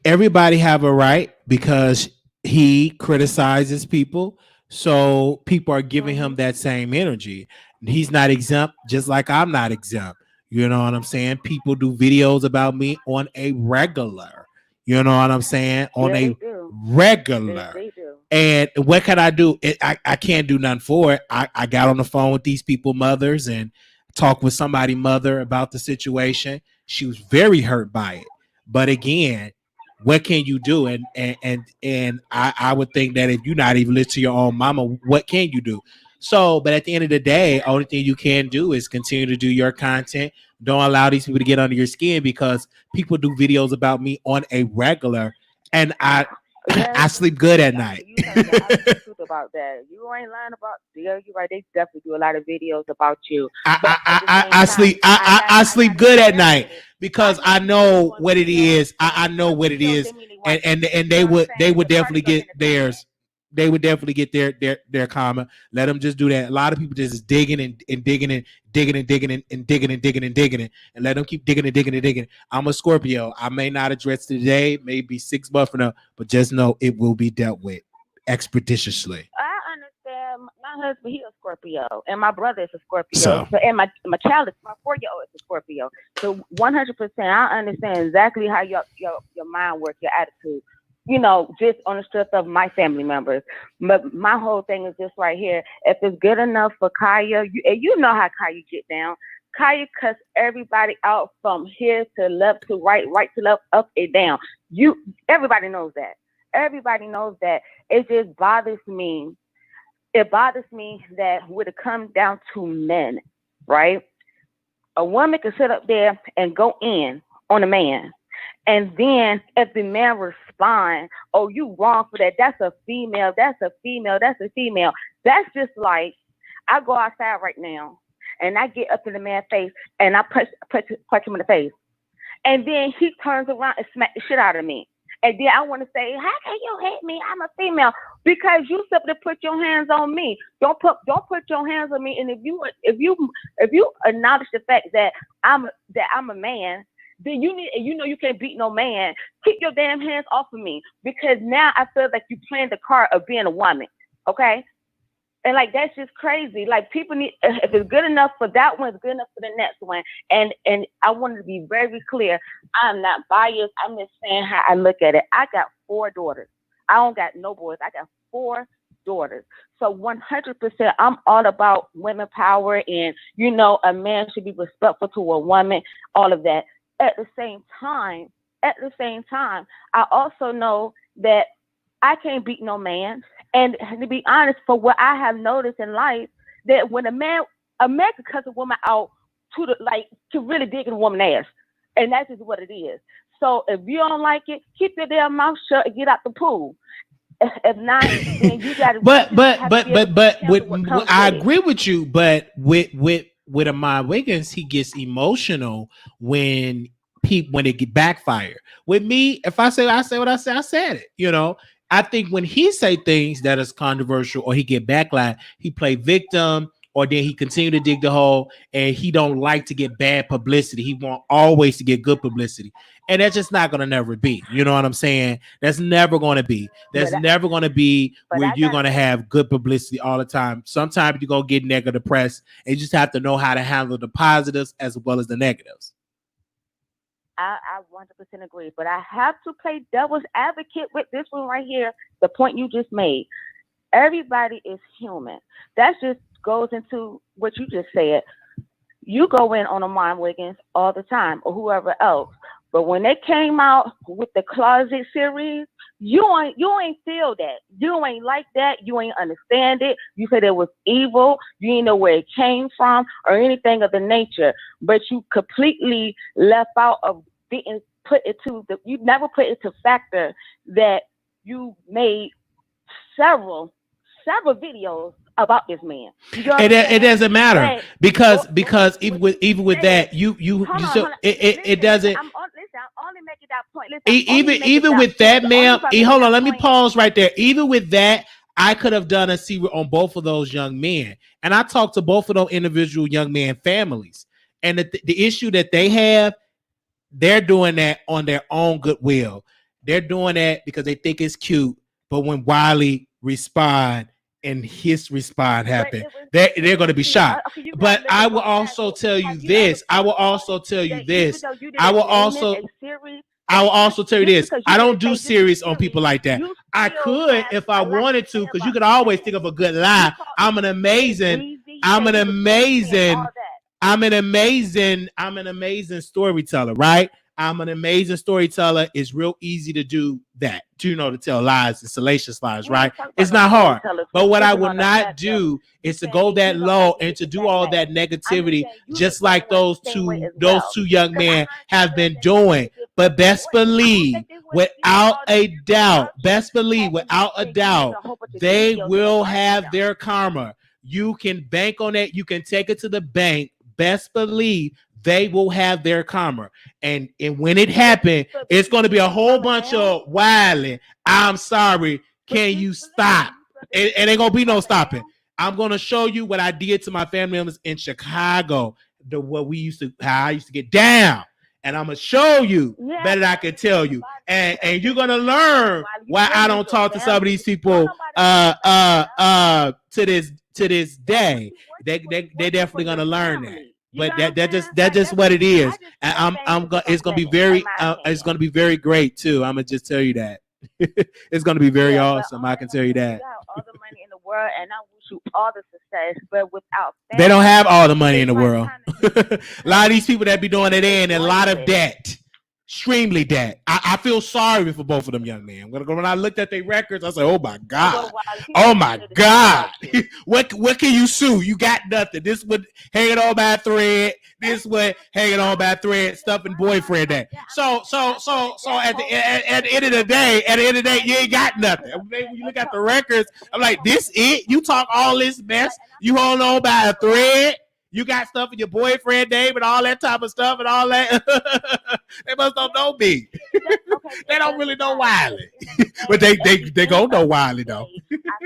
everybody have a right because he criticizes people, so people are giving him that same energy. He's not exempt, just like I'm not exempt. You know what I'm saying? People do videos about me on a regular. You know what I'm saying? On a regular. They do. And what can I do? I can't do nothing for it. I got on the phone with these people, mothers, and talked with somebody, mother, about the situation. She was very hurt by it. But again, what can you do? And I would think that if you're not even listening to your own mama, what can you do? So, but at the end of the day, only thing you can do is continue to do your content. Don't allow these people to get under your skin because people do videos about me on a regular, and I sleep good at night. You know that. I the truth about that. You ain't lying about. Yeah, you're right. They definitely do a lot of videos about you. I sleep good at night because I know what it is. I know what it is, and they would definitely get theirs. They would definitely get their comment. Let them just do that. A lot of people just digging and digging and digging and digging and digging and digging and digging it, and let them keep digging and digging and digging. I'm a Scorpio. I may not address today, maybe 6 months from now, but just know it will be dealt with expeditiously. I understand. My husband, he's a Scorpio, and my brother is a Scorpio. So and my child is my 4-year-old is a Scorpio. So 100%, I understand exactly how your mind works, your attitude. You know, just on the strength of my family members. But my whole thing is this right here. If it's good enough for Kaya, you know how Kaya get down. Kaya cuts everybody out from here to left to right to left, up and down. Everybody knows that. Everybody knows that. It just bothers me. It bothers me that when it comes down to men, right? A woman can sit up there and go in on a man. And then if the man respond, oh, you wrong for that. That's a female. That's a female. That's a female. That's just like I go outside right now and I get up in the man's face and I punch him in the face. And then he turns around and smack the shit out of me. And then I want to say, how can you hit me? I'm a female. Because you simply put your hands on me. Don't put your hands on me. And if you acknowledge the fact that I'm a man, then you can't beat no man. Keep your damn hands off of me because now I feel like you playing the card of being a woman, okay? And like that's just crazy. Like people need, if it's good enough for that one, it's good enough for the next one. And I wanted to be very clear. I'm not biased. I'm just saying how I look at it. I got 4 daughters. I don't got no boys. I got 4 daughters. So 100%, I'm all about women power, and a man should be respectful to a woman. All of that. At the same time, I also know that I can't beat no man. And to be honest, for what I have noticed in life, that when a man can cuss a woman out to really dig in a woman's ass. And that's just what it is. So if you don't like it, keep your damn mouth shut and get out the pool. If not, then you gotta but I agree with you, but with Ahmad Wiggins, he gets emotional when it get backfire. With me, if I say what I say, I said it. I think when he say things that is controversial or he get backlash, he play victim or then he continue to dig the hole, and he don't like to get bad publicity. He want always to get good publicity. And that's just not gonna never be. You know what I'm saying? That's never gonna be. That's never gonna be where you're gonna have good publicity all the time. Sometimes you're gonna get negative press, and you just have to know how to handle the positives as well as the negatives. I 100% agree, but I have to play devil's advocate with this one right here. The point you just made. Everybody is human. That just goes into what you just said. You go in on Armon Wiggins all the time, or whoever else. But when they came out with the Closet series, you ain't feel that. You ain't like that. You ain't understand it. You said it was evil. You didn't know where it came from or anything of the nature. But you completely left out of being put it to the. You never put it to factor that you made several videos about this man. It doesn't matter because even with that it doesn't. I'm only making that point. Even with that, ma'am. Hold on, let me pause right there. Even with that, I could have done a series on both of those young men, and I talked to both of those individual young man families, and the issue that they have, they're doing that on their own goodwill. They're doing that because they think it's cute, but when Wiley respond and his response happen, they're going to be shocked. But I will also tell you this. I will also tell you this. I will also tell you this. I don't do series on people like that. I could if I wanted to, because you could always think of a good lie. I'm an amazing storyteller, right? I'm an amazing storyteller. It's real easy to do that. To tell lies and salacious lies, right? It's not hard. But what I will not do is to go that low and to do all that negativity, just like those two young men have been doing. But best believe, without a doubt, they will have their karma. You can bank on that. You can take it to the bank. Best believe they will have their karma. And when it happens, it's going to be a whole bunch of Wiley. I'm sorry. Can you stop? It ain't going to be no stopping. I'm going to show you what I did to my family members in Chicago. How I used to get down. And I'm going to show you better than I can tell you. And you're going to learn why I don't talk to some of these people to this day. They're definitely going to learn that. But that's just what it is. And it's gonna be very great too. I'm gonna just tell you that. It's gonna be very awesome. I can tell you that. You have all the money in the world, and I wish you all the success. But without they don't have all the money in the world. A lot of these people that be doing it in a lot of debt. Extremely debt. I feel sorry for both of them young men. When I looked at their records, I said, "Oh my God, oh my God, what can you sue? You got nothing. This would hanging on by a thread. This would hanging on by a thread. Stuffing boyfriend that. So at the end of the day, you ain't got nothing. When you look at the records, I'm like, this it? You talk all this mess. You hold on by a thread." You got stuff in your boyfriend name and all that type of stuff and all that. They must don't know me. They don't really know Wiley. But they gonna know Wiley though.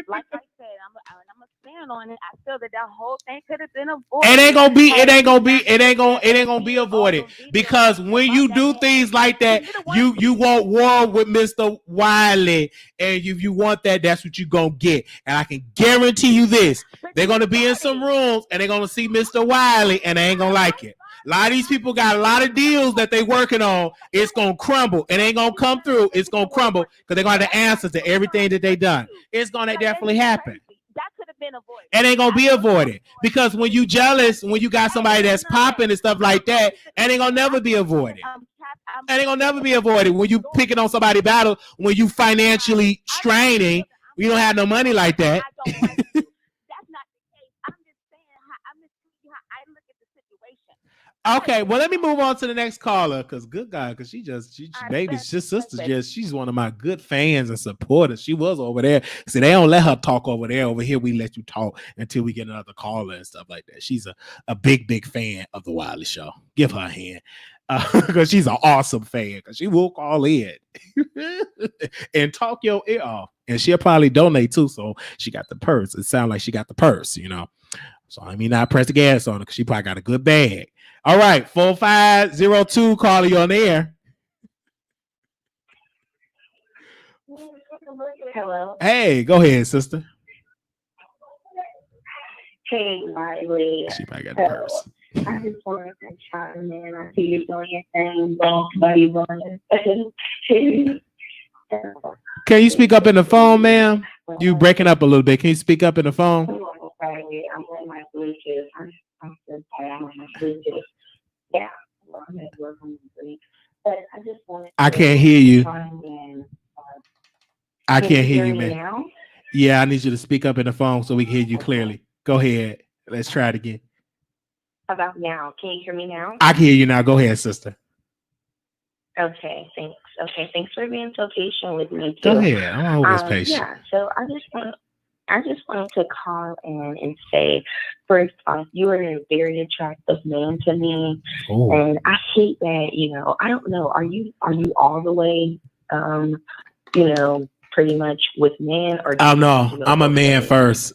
Like I said, I'm gonna stand on it. I feel that whole thing could have been avoided. It ain't gonna be avoided. Because when you do things like that, you want war with Mr. Wiley. And if you want that, that's what you're gonna get. And I can guarantee you this. They're gonna be in some rooms and they're gonna see Mr. Wiley and they ain't gonna like it. A lot of these people got a lot of deals that they working on. It's gonna crumble. It ain't gonna come through. It's gonna crumble because they're gonna have the answers to everything that they done. It's gonna definitely happen. That could have been avoided. It ain't gonna be avoided because when you jealous, when you got somebody that's popping and stuff like that, it ain't gonna never be avoided. It ain't gonna never be avoided when you picking on somebody's battle when you financially straining. You don't have no money like that. That's not the case. I'm just saying how I look at the situation. Okay, well, let me move on to the next caller because good guy, because she's she's one of my good fans and supporters. She was over there. See, they don't let her talk over there. Over here, we let you talk until we get another caller and stuff like that. She's a big fan of the Wiley Show. Give her a hand. Because she's an awesome fan because she will call in and talk your ear off, and she'll probably donate too. So she got the purse. It sounds like she got the purse, So I mean, not press the gas on her because she probably got a good bag. All right, 4502, calling you on the air. Hello. Hey, go ahead, sister. Hey, Wiley. She probably got the purse. I just wanted to chime in. I see you doing your thing, buddy. Can you speak up in the phone, ma'am? You breaking up a little bit. Can you speak up in the phone? I'm on my Bluetooth. I'm on my Bluetooth. Yeah, I'm at work on my Bluetooth. But I just wanted to I can't hear you. chime in. I Can can't you hear you, me man. now? Yeah, I need you to speak up in the phone so we can hear you clearly. Go ahead. Let's try it again. How about now? Can you hear me now? I can hear you now. Go ahead, sister. Okay, thanks. Okay, thanks for being so patient with me too. Go ahead. I'm always patient. Yeah, so I just wanted to call in and say, first off, you are a very attractive man to me, and I hate that. I don't know. Are you all the way, pretty much with men, or? No, I'm a man first.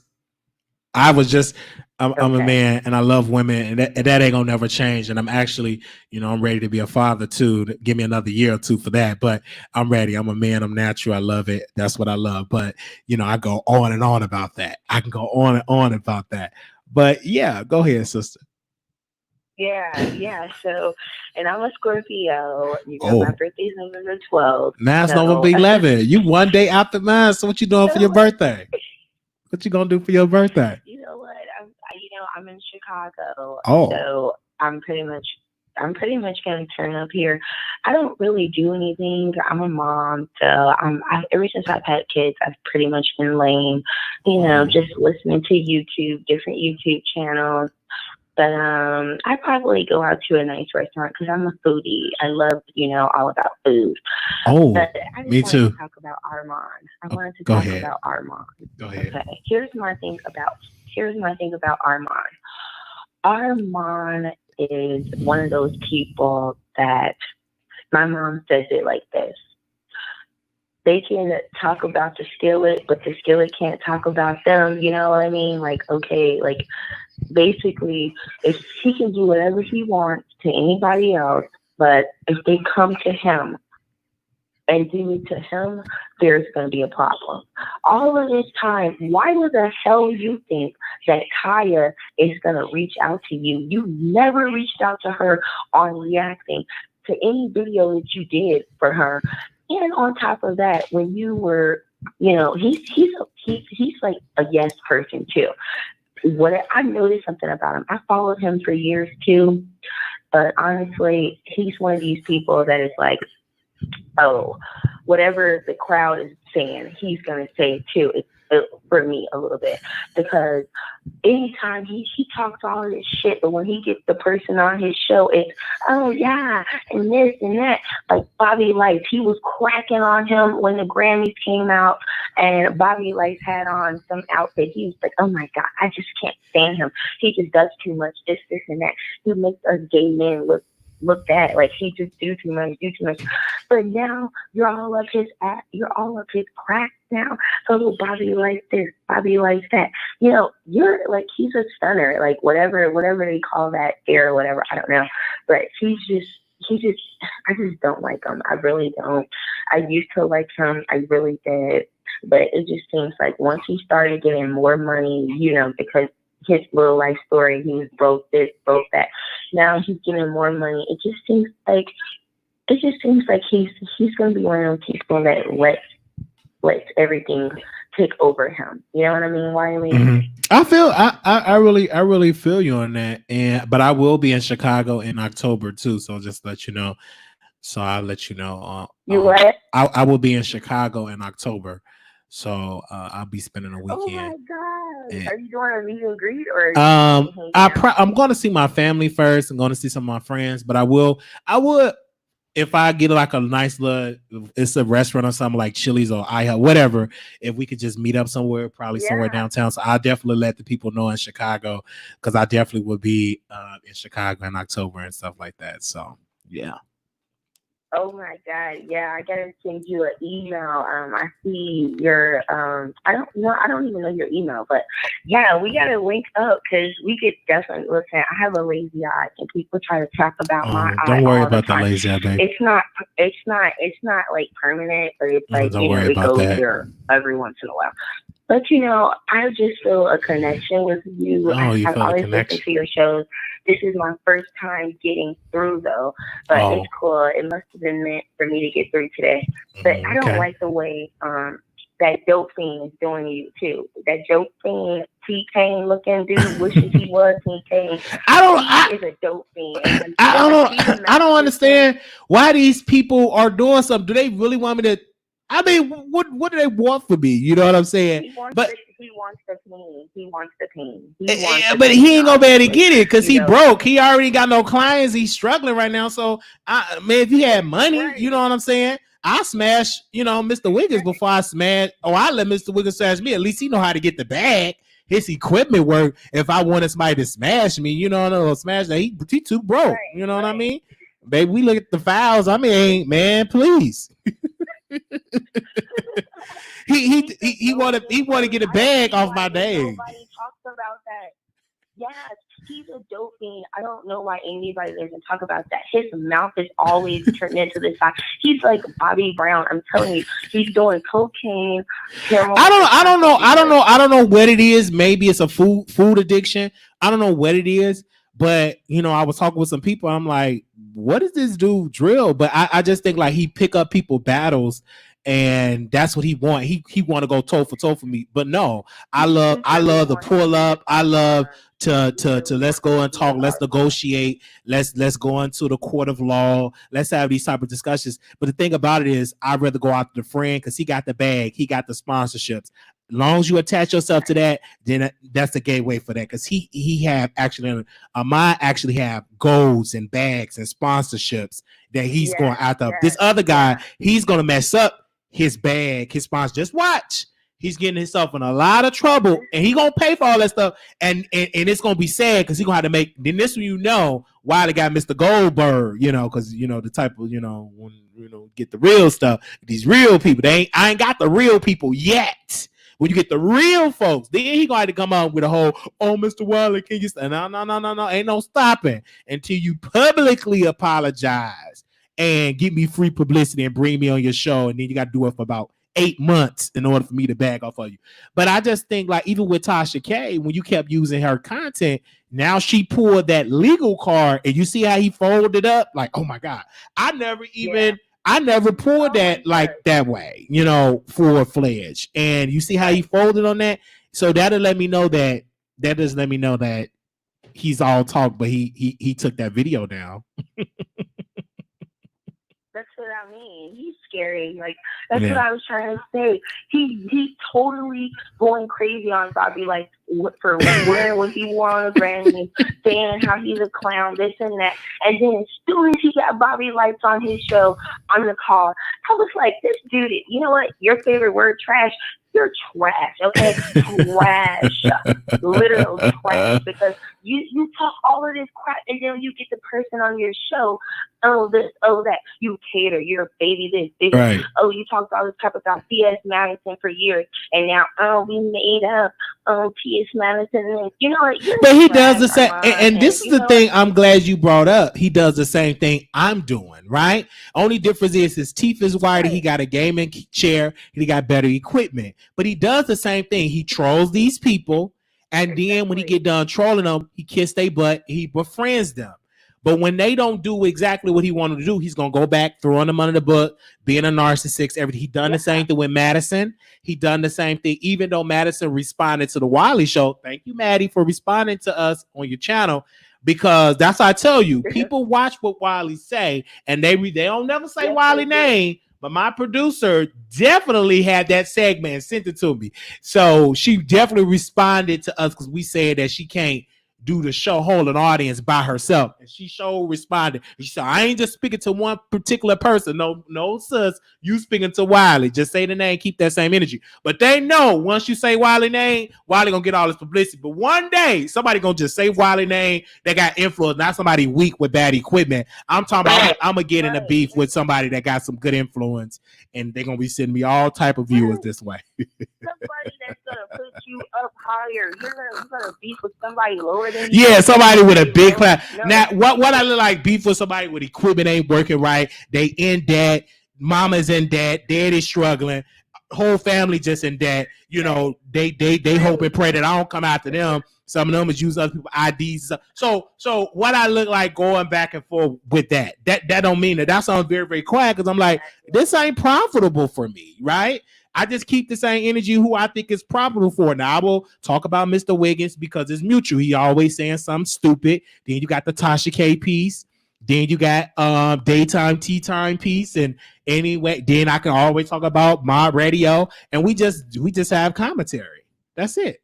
I'm a man and I love women, and that ain't gonna never change. And I'm actually, I'm ready to be a father too. Give me another year or two for that, but I'm ready. I'm a man. I'm natural. I love it. That's what I love. But I go on and on about that. I can go on and on about that. But yeah, go ahead, sister. Yeah. So, and I'm a Scorpio. My birthday's November 12th. Mine's November 11th. You one day after mine. So what you doing for your birthday? What you gonna do for your birthday? You know what? I'm in Chicago. Oh. So I'm pretty much gonna turn up here. I don't really do anything. I'm a mom, so ever since I've had kids, I've pretty much been lame. Just listening to different YouTube channels. But I probably go out to a nice restaurant because I'm a foodie. I love, all about food. Oh, but I me too. wanted to talk about Armon. I wanted to talk about Armon. Go ahead. Okay. Here's my thing about Armon. Armon is one of those people that my mom says it like this. They can talk about the skillet, but the skillet can't talk about them. You know what I mean? Basically, if he can do whatever he wants to anybody else, but if they come to him and do it to him, there's going to be a problem. All of this time, why the hell you think that Kaya is going to reach out to you? You never reached out to her on reacting to any video that you did for her. And on top of that, when you were, he's like a yes person too. I noticed something about him. I followed him for years too, but honestly, he's one of these people that is like, oh, whatever the crowd is saying, he's gonna say too. It's for me a little bit, because anytime he talks all of this shit, but when he gets the person on his show, it's oh yeah, and this and that. Like Bobby Lights, he was cracking on him when the Grammys came out, and Bobby Lights had on some outfit. He was like, oh my god, I just can't stand him. He just does too much, this and that. He makes us gay men look bad, like he just do too much. But now you're all up his crack now. So Bobby likes this, Bobby likes that. You're like, he's a stunner, like whatever they call that hair or whatever, I don't know. But I just don't like him. I really don't. I used to like him, I really did. But it just seems like once he started getting more money, because his little life story, he was broke this, broke that. Now he's getting more money. It just seems like he's going to be one of those people that lets everything take over him. You know what I mean, Wiley? Mm-hmm. I really feel you on that. But I will be in Chicago in October too. So just let you know. So I'll let you know. You what? I will be in Chicago in October. So I'll be spending a weekend. Oh my god! Are you doing a meet and greet or? I'm going to see my family first. I'm going to see some of my friends, but I would if I get like a nice little, it's a restaurant or something like Chili's or IHOP, whatever. If we could just meet up somewhere, probably somewhere downtown. So I'll definitely let the people know in Chicago, because I definitely will be in Chicago in October and stuff like that. So yeah. Oh my God! Yeah, I gotta send you an email. I see your I don't know. I don't even know your email, but yeah, we gotta link up because we could definitely listen. I have a lazy eye, and people try to talk about my eye Don't worry all the about that time. lazy eye, babe. It's not. It's not like permanent, but it's like Don't worry it about goes that. there every once in a while. But I just feel a connection with you. Oh, you I've feel the always listened connection. to your shows. This is my first time getting through though, but Oh, it's cool. It must have been meant for me to get through today. But I don't okay. like the way that dope fiend is doing you too. That dope fiend T-Pain looking dude wishes he was T-Pain. He is a dope fiend. And I don't understand why these people are doing something. Do they really want me to? I mean, what do they want from me? You know what I'm saying? He wants But the pain. He wants the pain. but he ain't gonna be able to Honestly. get it because he broke. He already got no clients. He's struggling right now. So, man, if he had money, Right. you know what I'm saying? I smash, Mr. Wiggins before I smash. Or I let Mr. Wiggins smash me. At least he know how to get the bag. His equipment work. If I wanted somebody to smash me, smash that. He too broke. Right, You know what I mean? Baby, we look at the files. I mean, man, please. he want to get a bag off my name. Nobody talks about that. Yes, he's a dope fiend. I don't know why anybody doesn't talk about that. His mouth is always turned into the side. He's like Bobby Brown. I'm telling you, he's doing cocaine. I don't know what it is. Maybe it's a food addiction. I don't know what it is. But I was talking with some people. I'm like, what is this dude drill? But I just think like he pick up people battles. And that's what he want. He want to go toe for toe for me. But no, I love the pull up. I love to let's go and talk. Let's negotiate. Let's go into the court of law. Let's have these type of discussions. But the thing about it is, I'd rather go after the friend because he got the bag. He got the sponsorships. As long as you attach yourself to that, then that's the gateway for that. Because he have actually, mine actually have goals and bags and sponsorships that he's going after. This other guy, he's going to mess up his bag, his sponsor. Just watch. He's getting himself in a lot of trouble, and he gonna pay for all that stuff, and it's gonna be sad because he gonna have to make. Then this one, why the guy Mr. Goldberg, because the type of when get the real stuff. These real people, I ain't got the real people yet. When you get the real folks, then he gonna have to come out with a whole, oh, Mr. Wiley, can you? No, ain't no stopping until you publicly apologize and give me free publicity and bring me on your show, and then you got to do it for about 8 months in order for me to bag off of you. But I just think like even with Tasha K, when you kept using her content, now she pulled that legal card, and you see how he folded up. Like, oh my God, I never pulled that like that way, full fledged. And you see how he folded on that. So that'll let me know that he's all talk, but he took that video down. That's what I mean. He's scary. Like that's what I was trying to say. He's totally going crazy on Bobby, like for wearing what he wore on the Grammy, saying how he's a clown, this and that. And then as soon as he got Bobby Lights on his show on the call, I was like, this dude, you know what? Your favorite word, trash. You're trash, okay? Trash. Literal trash. Because you talk all of this crap and then you get the person on your show, oh this, oh that. You cater, you're a baby this. Right. Oh, you talked all this crap about T.S. Madison for years, and now, we made up T.S. Madison. But he does the same, and this is the thing I'm glad you brought up. He does the same thing I'm doing, right? Only difference is his teeth is whiter. He got a gaming chair. He got better equipment. But he does the same thing. He trolls these people, and then when he get done trolling them, he kiss their butt. He befriends them. But when they don't do exactly what he wanted to do, he's gonna go back, throwing them under the book, being a narcissist. Everything. He done the same thing with Madison. He done the same thing, even though Madison responded to the Wiley Show. Thank you, Maddie, for responding to us on your channel. Because that's how I tell you, people watch what Wiley say, and they don't never say Wiley name. But my producer definitely had that segment and sent it to me. So she definitely responded to us because we said that she can't do the show, hold an audience by herself. And she responded. She said, I ain't just speaking to one particular person. No, sis, you speaking to Wiley. Just say the name, keep that same energy. But they know once you say Wiley name, Wiley gonna get all this publicity. But one day, somebody gonna just say Wiley name. They got influence, not somebody weak with bad equipment. I'm talking about I'm gonna get in a beef with somebody that got some good influence, and they're gonna be sending me all type of viewers this way. Somebody that's gonna put you up higher. You're gonna beef with somebody lower than you. Yeah, somebody with a big class. No. Now, what I look like beef with somebody with equipment ain't working right. They in debt. Mama's in debt. Daddy's struggling. Whole family just in debt. You know, they hope and pray that I don't come after them. Some of them is use other people's IDs. So what I look like going back and forth with that don't mean that sounds very, very quiet, because I'm like, this ain't profitable for me, right? I just keep the same energy who I think is profitable for. Now, I will talk about Mr. Wiggins because it's mutual. He always saying something stupid. Then you got the Tasha K piece. Then you got daytime, tea time piece. And anyway, then I can always talk about my radio. And we just have commentary. That's it.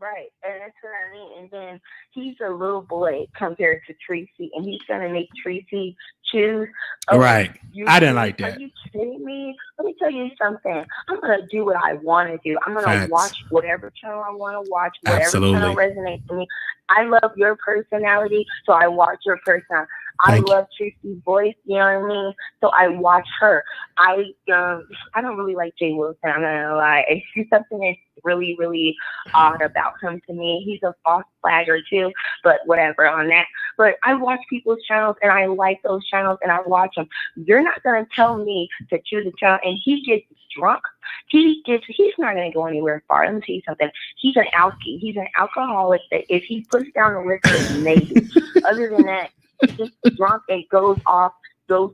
Right, and that's what I mean. And then he's a little boy compared to Tracy, and he's gonna make Tracy choose. Right. I didn't like that. Are you kidding me? Let me tell you something. I'm gonna do what I want to do. I'm gonna watch whatever channel I want to watch, whatever channel resonates with me. I love your personality, so I watch your personality. I love Tracy's voice, you know what I mean? So I watch her. I don't really like Jay Wilson, I'm not gonna lie. I see something that's really, really odd about him to me. He's a false flagger too, but whatever on that. But I watch people's channels and I like those channels and I watch them. You're not gonna tell me to choose a channel and he gets drunk. He's not gonna go anywhere far. Let me tell you something. He's an alkie. He's an alcoholic that if he puts down the liquor, maybe. Other than that, he's just drunk and goes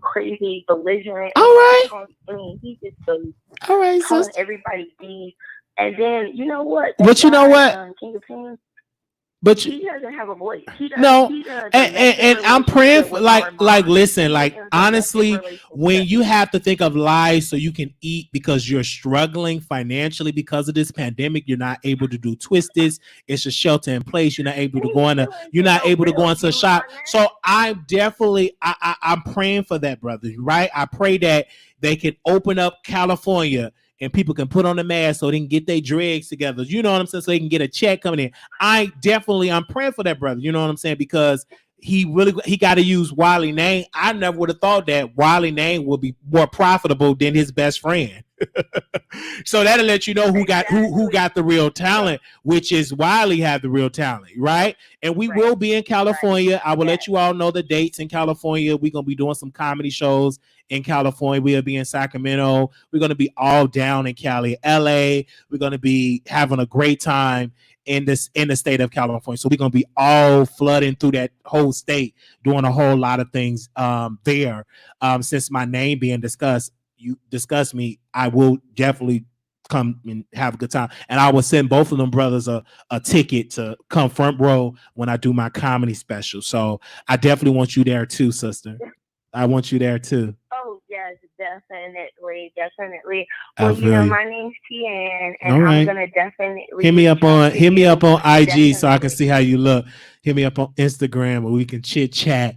crazy, belligerent. All right. I mean, he just goes all right, calling everybody B. And then you know what? But you know what? King of Kings. But he doesn't have a voice. And I'm praying for listen, honestly, when you have to think of lies so you can eat because you're struggling financially because of this pandemic, you're not able to do twisties. It's a shelter in place. You're not able to go into a shop. So I'm definitely I'm praying for that, brother. Right? I pray that they can open up California and people can put on the mask so they can get their dregs together. You know what I'm saying? So they can get a check coming in. I'm praying for that, brother. You know what I'm saying? Because he got to use Wiley name. I never would have thought that Wiley name would be more profitable than his best friend. So that'll let you know who got the real talent, which is Wiley have the real talent, right? And we will be in California. I will let you all know the dates in California. We're gonna be doing some comedy shows in California. We'll be in Sacramento. We're gonna be all down in Cali, LA. We're gonna be having a great time in the state of California. So we're gonna be all flooding through that whole state, doing a whole lot of things there. Since my name being discussed, you discuss me, I will definitely come and have a good time. And I will send both of them brothers a ticket to come front row when I do my comedy special. So I definitely want you there too, sister. I want you there too. Oh, yes, definitely. Well, my name's Tian, and I'm gonna definitely hit me up on IG so I can see how you look. Hit me up on Instagram where we can chit chat,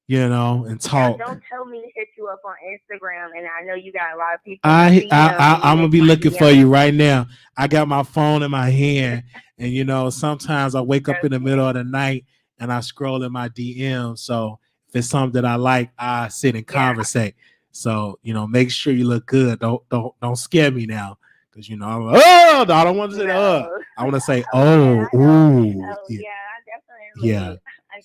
and talk. Don't tell me to hit you up on Instagram, and I know you got a lot of people. I'm gonna be looking for you right now. I got my phone in my hand, and sometimes I wake up in the middle of the night and I scroll in my DM. So if it's something that I like, I sit and conversate. So make sure you look good. Don't scare me now, because I'm like, I don't want to say I want to say I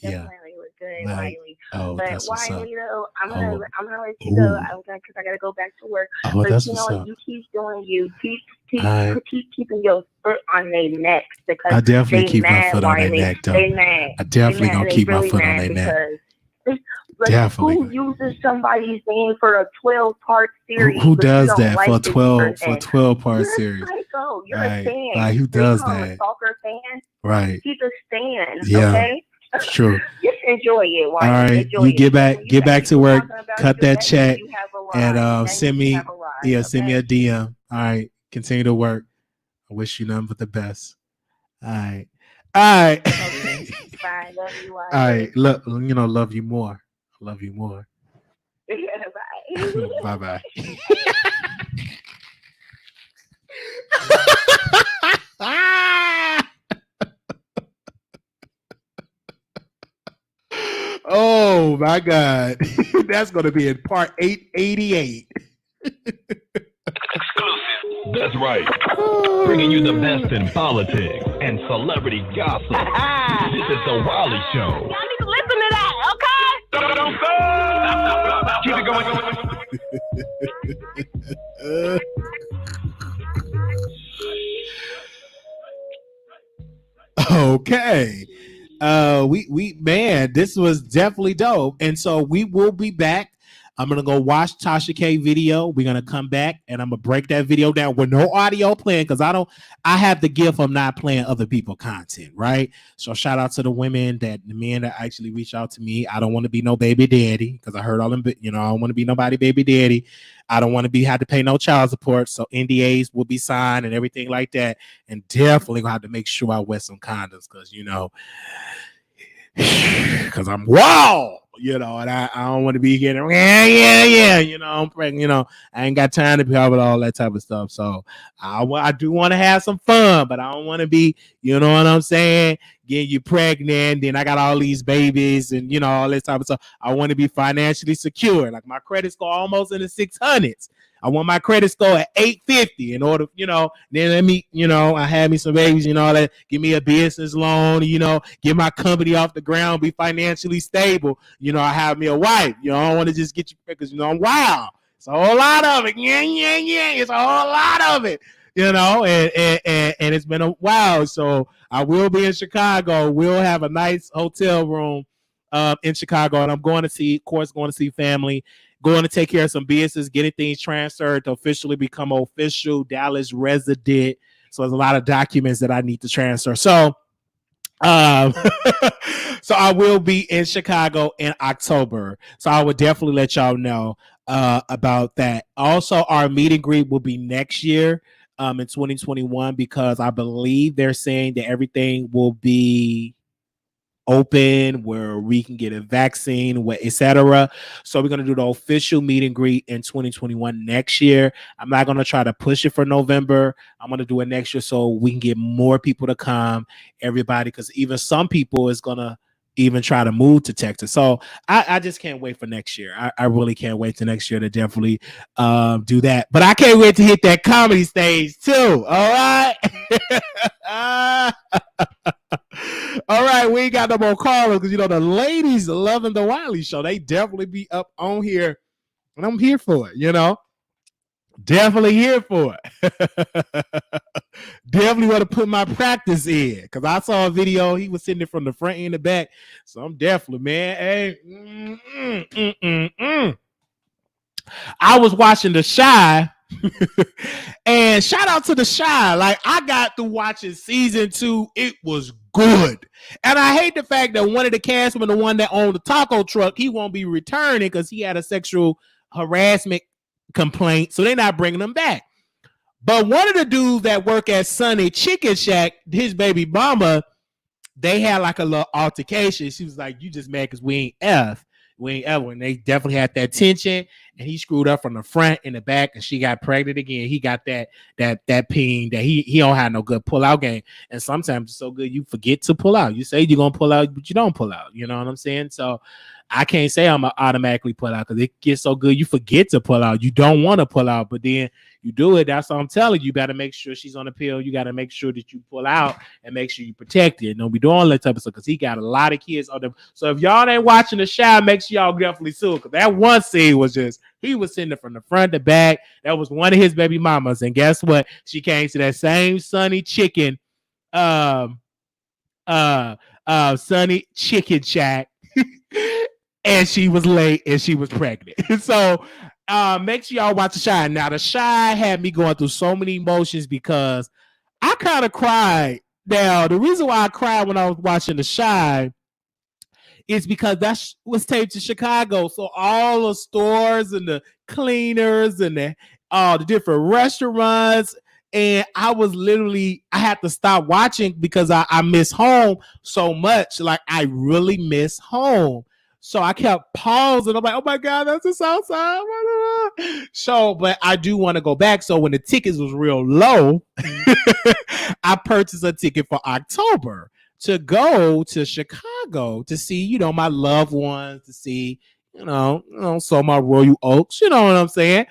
definitely look good, Wiley. But Wiley, I'm gonna let you go because I gotta go back to work. But you keep doing you. Keep keeping your foot on their necks, because I definitely keep my foot Wiley. on their neck. Though. They mad. I definitely gonna keep my foot on their neck. Definitely. Who uses somebody's name for a 12-part series? Who does that for a 12-part series? Psycho. You're a fan. Like, who does that? A stalker fan. Right. He's a stan. Yeah. Okay. True. Just enjoy it. All right. You get back to work. Cut that check and send me a DM. All right. Continue to work. I wish you nothing but the best. All right. All right. Okay. Bye. Love you, All Wiley. right. Look, love you more. Love you more. Bye. Bye bye. Oh my God. That's going to be in part 888. Exclusive. That's right. Bringing you the best in politics and celebrity gossip. This is the Wiley Show. Y'all need to listen to that, okay? Don't stop. Keep it going. Okay. We man, this was definitely dope. And so we will be back. I'm gonna go watch Tasha K video. We're gonna come back and I'm gonna break that video down with no audio playing because I have the gift of not playing other people's content, right? So shout out to the men that actually reach out to me. I don't want to be no baby daddy because I heard all them, I don't want to be nobody baby daddy. I don't want to have to pay no child support. So NDAs will be signed and everything like that. And definitely gonna have to make sure I wear some condoms because because I'm wild, and I don't want to be getting I'm pregnant, I ain't got time to be with all that type of stuff. So I do want to have some fun, but I don't want to be, you know what I'm saying, getting you pregnant, then I got all these babies and all this type of stuff. I want to be financially secure. Like my credit score almost in the 600s. I want my credit score at 850 in order, then let me, I had me some babies, all that, give me a business loan, get my company off the ground, be financially stable. I have me a wife, I don't want to just get you because, I'm wild. It's a whole lot of it. Yeah. It's a whole lot of it, and it's been a while. So I will be in Chicago. We'll have a nice hotel room in Chicago. And I'm going to see family, going to take care of some business, getting things transferred to officially become an official Dallas resident. So there's a lot of documents that I need to transfer. So so I will be in Chicago in October. So I would definitely let y'all know about that. Also, our meet and greet will be next year in 2021 because I believe they're saying that everything will be open where we can get a vaccine, etc. So we're going to do the official meet and greet in 2021 next year. I'm not going to try to push it for November. I'm going to do it next year so we can get more people to come, everybody, because even some people is going to even try to move to Texas. So I just can't wait for next year. I really can't wait to next year to definitely do that. But I can't wait to hit that comedy stage too. All right. All right, we ain't got no more callers because the ladies loving the Wiley Show. They definitely be up on here, and I'm here for it. Definitely here for it. Definitely want to put my practice in because I saw a video. He was sitting there from the front and the back. So I'm definitely, man. Hey, I was watching The Shy. And shout out to The Shy. Like I got through watching season 2. It was good. And I hate the fact that one of the castmen, the one that owned the taco truck, he won't be returning because he had a sexual harassment complaint. So they're not bringing him back. But one of the dudes that work at Sunny Chicken Shack, his baby mama, they had like a little altercation. She was like, "You just mad because we ain't F. We ain't ever." And they definitely had that tension. And he screwed up from the front and the back, and she got pregnant again. He got that ping that he don't have no good pull out game. And sometimes it's so good you forget to pull out. You say you're gonna pull out, but you don't pull out. You know what I'm saying? So I can't say I'm gonna automatically pull out because it gets so good you forget to pull out. You don't want to pull out, but then you do it. That's what I'm telling you. You got to make sure she's on the pill. You got to make sure that you pull out and make sure you protect it. Don't be doing all that type of stuff because he got a lot of kids on them. So if y'all ain't watching The Shy, make sure y'all definitely sue because that one scene was just he was sitting there from the front to back. That was one of his baby mamas, and guess what? She came to that same Sunny Chicken, Sunny Chicken Shack. And she was late and she was pregnant. So make sure y'all watch The Shy. Now, The Shy had me going through so many emotions because I kind of cried. Now, the reason why I cried when I was watching The Shy is because that was taped in Chicago. So all the stores and the cleaners and the different restaurants And I had to stop watching because I miss home so much. Like, I really miss home. So I kept pausing. I'm like, oh my God, that's the South Side. So, but I do want to go back. So when the tickets was real low, I purchased a ticket for October to go to Chicago to see, my loved ones, to see, so my Royal Oaks, you know what I'm saying?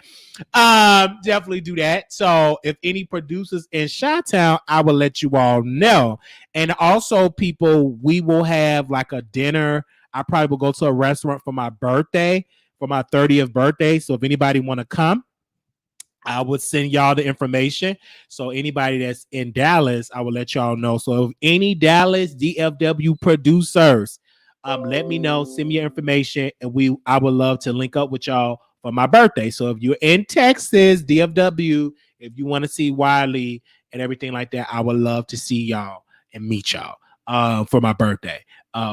Definitely do that. So if any producers in Chi-Town, I will let you all know. And also, people, we will have like a dinner. I probably will go to a restaurant for my birthday, for my 30th birthday. So if anybody want to come, I would send y'all the information. So anybody that's in Dallas, I will let y'all know. So if any Dallas DFW producers, let me know. Send me your information, and I would love to link up with y'all for my birthday. So if you're in Texas, DFW, if you want to see Wiley and everything like that, I would love to see y'all and meet y'all for my birthday.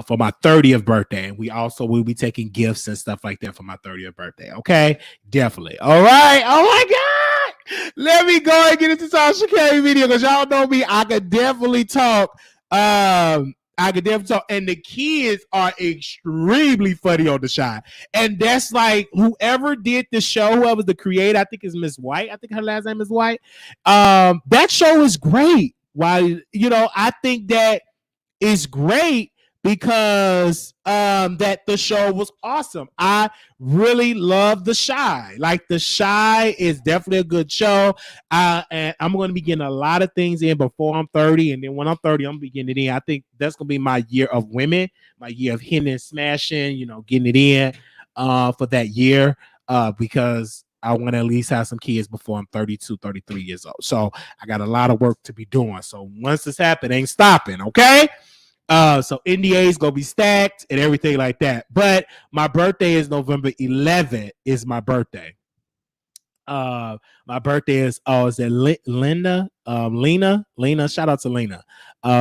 For my 30th birthday. And we also will be taking gifts and stuff like that for my 30th birthday. Okay? Definitely. All right. Oh my God. Let me go and get into Tasha K video, because y'all know me. I could definitely talk. And the kids are extremely funny on the Shy. And that's like whoever did the show, whoever's the creator, I think is Miss White. I think her last name is White. That show is great. Why, I think that is great because that the show was awesome. I really love The Shy. Like, The Shy is definitely a good show. And I'm going to be getting a lot of things in before I'm 30. And then when I'm 30, I'm going to be getting it in. I think that's going to be my year of women, my year of hitting and smashing, getting it in for that year because I want to at least have some kids before I'm 32, 33 years old. So I got a lot of work to be doing. So once this happens, ain't stopping, okay? So NDA's gonna be stacked and everything like that. But my birthday is November 11th. Is my birthday. My birthday is is it Linda? Lena. Shout out to Lena.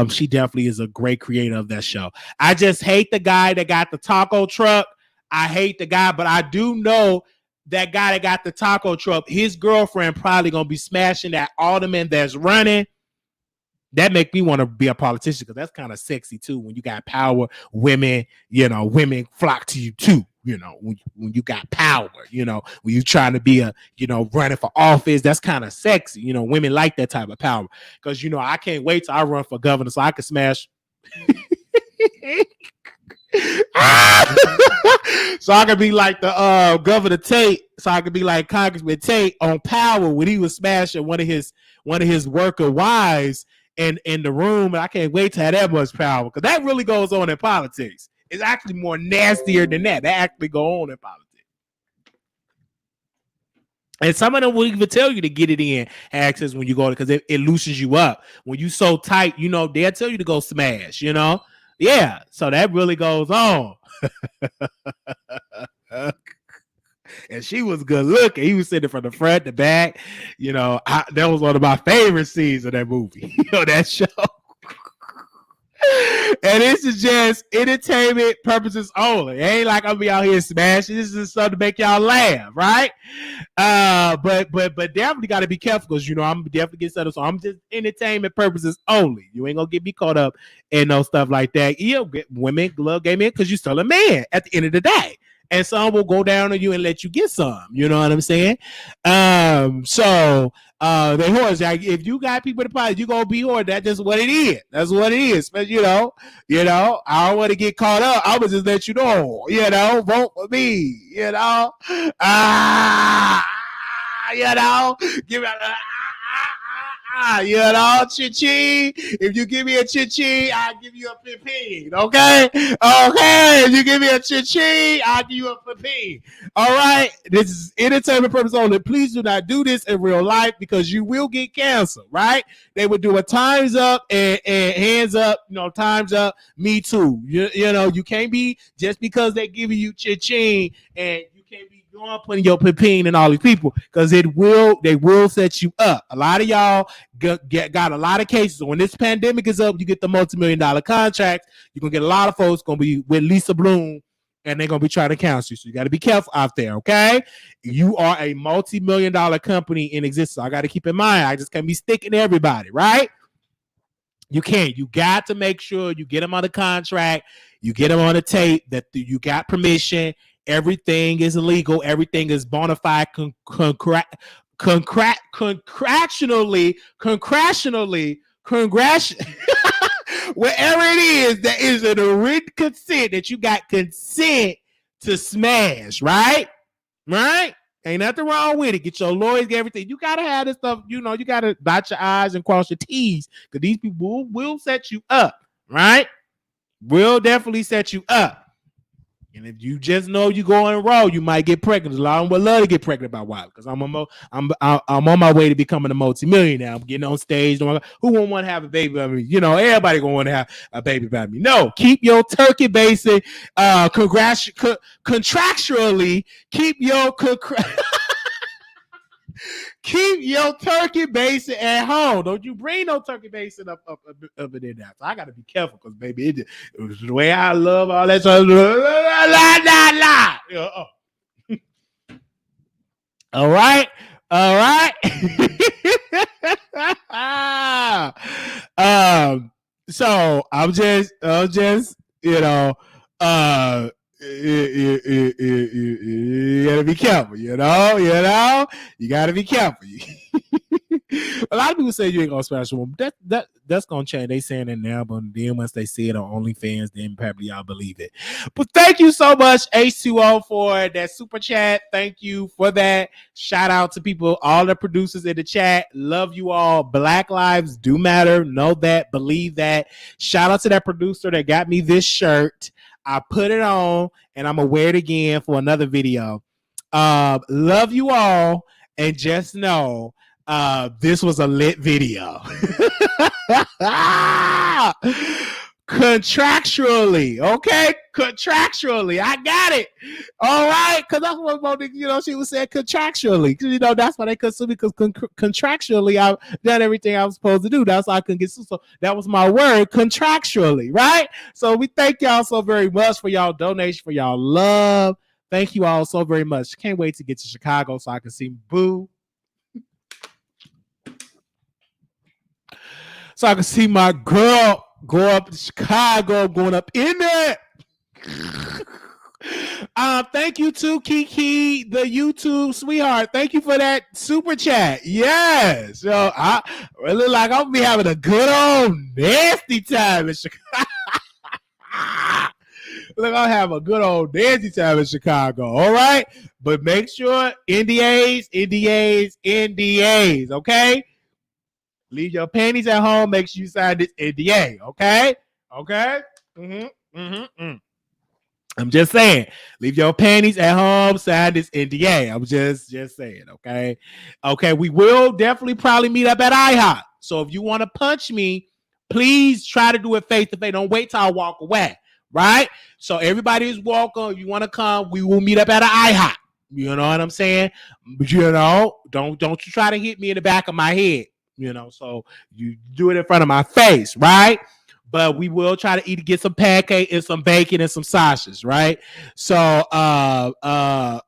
She definitely is a great creator of that show. I just hate the guy that got the taco truck. I hate the guy, but I do know that guy that got the taco truck. His girlfriend probably gonna be smashing that alderman that's running. That make me want to be a politician, because that's kind of sexy too. When you got power, women flock to you too. When you got power, when you trying to be running for office, that's kind of sexy. Women like that type of power, because I can't wait till I run for governor so I can smash. So I could be like the Governor Tate. So I could be like Congressman Tate on Power when he was smashing one of his worker wives in the room. And I can't wait to have that much power, because that really goes on in politics. It's actually more nastier than that. That actually go on in politics. And some of them will even tell you to get it in access when you go, because it loosens you up. When you so tight, they'll tell you to go smash, Yeah, so that really goes on. And she was good looking. He was sitting from the front, the back. That was one of my favorite scenes of that movie. That show. And this is just entertainment purposes only. It ain't like I'm be out here smashing. This is something to make y'all laugh, right? But definitely got to be careful, because I'm definitely getting set up. So I'm just entertainment purposes only. You ain't gonna get me caught up in no stuff like that. Women love gay men because you're still a man at the end of the day. And some will go down on you and let you get some. You know what I'm saying? So the horse, like, if you got people to fight, you gonna be horse. That's just what it is. That's what it is. But I don't want to get caught up. I would just let you know. Vote for me. Give me cha-ching. If you give me a cha-ching, I'll give you a 15. Okay? If you give me a cha-ching, I'll give you a 15. All right? This is entertainment purpose only. Please do not do this in real life, because you will get canceled, right? They would do a time's up and hands up, time's up, me too. You can't be, just because they give you cha-ching, and you can't be going putting your pipine and all these people, because they will set you up. A lot of y'all got a lot of cases. So when this pandemic is up, you get the multi-million-dollar contracts. You're gonna get a lot of folks gonna be with Lisa Bloom and they're gonna be trying to cancel you. So you got to be careful out there, okay? You are a multi-million-dollar company in existence. So I got to keep in mind. I just can't be sticking to everybody, right? You can't. You got to make sure you get them on the contract. You get them on the tape that you got permission. Everything is legal. Everything is bona fide, congratulationally, wherever it is, that is a written consent that you got consent to smash, right? Right? Ain't nothing wrong with it. Get your lawyers, get everything. You gotta have this stuff, you gotta dot your I's and cross your T's, because these people will set you up, right? Will definitely set you up. And if you just know you going raw, you might get pregnant. A lot of them would love to get pregnant by Wiley, because I'm on my way to becoming a multi-millionaire. I'm getting on stage. Who won't want to have a baby by me? Everybody gonna want to have a baby by me. No, keep your turkey basing contractually. Keep your turkey basing at home. Don't you bring no turkey basing up in there now. So I got to be careful, because baby, it was the way I love all that stuff. All right. So I'm just you gotta be careful, you gotta be careful. A lot of people say you ain't gonna smash a woman. That's gonna change. They saying it now, but then once they see it on OnlyFans, then probably y'all believe it. But thank you so much, H2O, for that super chat. Thank you for that. Shout out to people, all the producers in the chat. Love you all. Black lives do matter. Know that. Believe that. Shout out to that producer that got me this shirt. I put it on, and I'm gonna wear it again for another video. Love you all, and just know this was a lit video. Contractually, okay? Contractually, I got it. All right, because that's what she was saying, contractually. That's why they could sue me, because contractually I've done everything I was supposed to do. That's why I couldn't get sued. So that was my word, contractually, right? So we thank y'all so very much for y'all donation, for y'all love. Thank you all so very much. Can't wait to get to Chicago so I can see Boo. So I can see my girl go up to Chicago, going up in there. Thank you to Kiki, the YouTube sweetheart. Thank you for that super chat. Yes. So I really like I'm gonna be having a good old nasty time in Chicago. Look, I'll have a good old nasty time in Chicago. All right. But make sure NDAs, okay? Leave your panties at home. Make sure you sign this NDA, okay? Okay? I'm just saying. Leave your panties at home. Sign this NDA. I'm just saying, okay? Okay, we will definitely probably meet up at IHOP. So if you want to punch me, please try to do it face-to-face. Don't wait till I walk away, right? So everybody is welcome. If you want to come, we will meet up at an IHOP. You know what I'm saying? But don't you try to hit me in the back of my head. So you do it in front of my face, right? But we will try to get some pancake and some bacon and some sausages, right? So I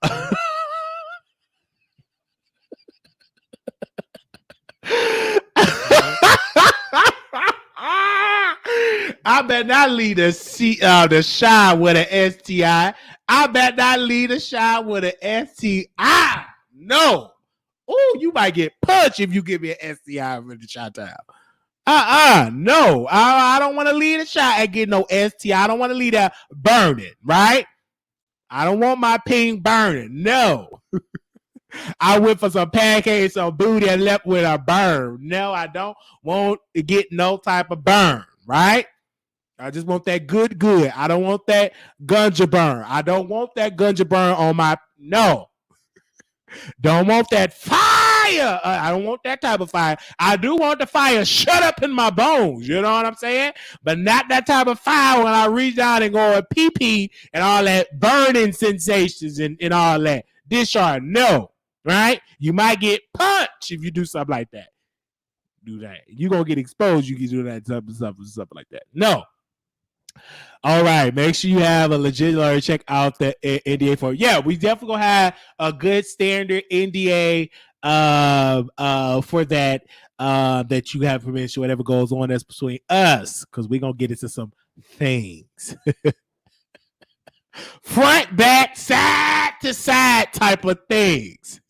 bet not lead the shot with an STI. I bet not lead a shot with an STI. No. Oh, you might get punched if you give me an STI for the shot time. No. I don't want to lead a shot and get no STI. I don't want to leave that burning, right? I don't want my ping burning. No. I went for some pancakes, some booty, and left with a burn. No, I don't want to get no type of burn, right? I just want that good. I don't want that gunja burn. I don't want that gunja burn on my, no. Don't want that fire. I don't want that type of fire. I do want the fire shut up in my bones. You know what I'm saying? But not that type of fire when I reach down and go and pee and all that burning sensations and all that. Discharge. No. Right? You might get punched if you do something like that. Do that. You're going to get exposed. You can do that stuff like that. No. All right, make sure you have a legit lawyer. Check out the NDA form. Yeah, we definitely gonna have a good standard NDA for that that you have permission, whatever goes on that's between us, because we're gonna get into some things. Front, back, side to side type of things.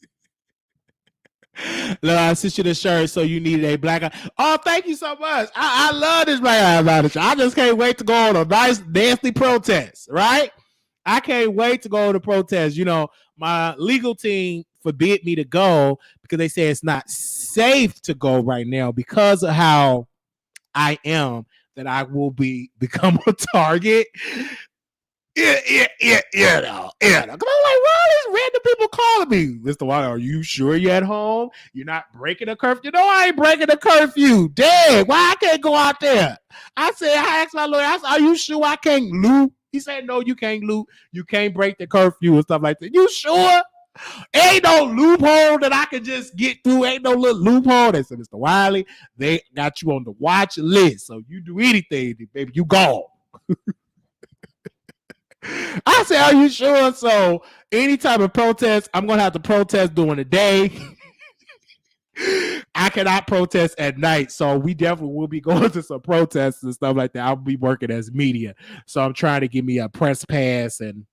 Look, I sent you the shirt, so you needed a black eye. Oh, thank you so much. I love this black eye about it. I just can't wait to go on a nice, nasty protest, right? I can't wait to go on a protest. You know, my legal team forbid me to go because they say it's not safe to go right now because of how I am, that I will become a target. Yeah. Because I'm like, why are these random people calling me? Mr. Wiley, are you sure you're at home? You're not breaking a curfew? No, I ain't breaking a curfew. Dang, why I can't go out there? I asked my lawyer, I said, are you sure I can't loot? He said, no, you can't loot. You can't break the curfew and stuff like that. You sure? Ain't no loophole that I can just get through. Ain't no little loophole. They said, Mr. Wiley, they got you on the watch list. So you do anything, baby, you gone. I said, are you sure? So any type of protest, I'm going to have to protest during the day. I cannot protest at night. So we definitely will be going to some protests and stuff like that. I'll be working as media. So I'm trying to give me a press pass and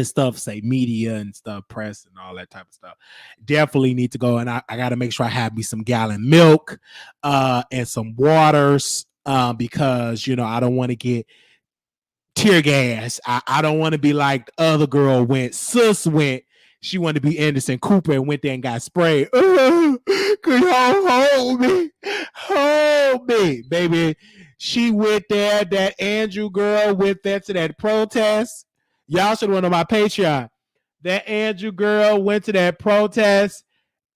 stuff, say media and stuff, press and all that type of stuff. Definitely need to go. And I got to make sure I have me some gallon milk and some waters because, you know, I don't want to get tear gas. I don't want to be like the other girl went. Sis went. She wanted to be Anderson Cooper and went there and got sprayed. Could y'all hold me? Hold me, baby. She went there. That Andrew girl went there to that protest. Y'all should went on my Patreon. That Andrew girl went to that protest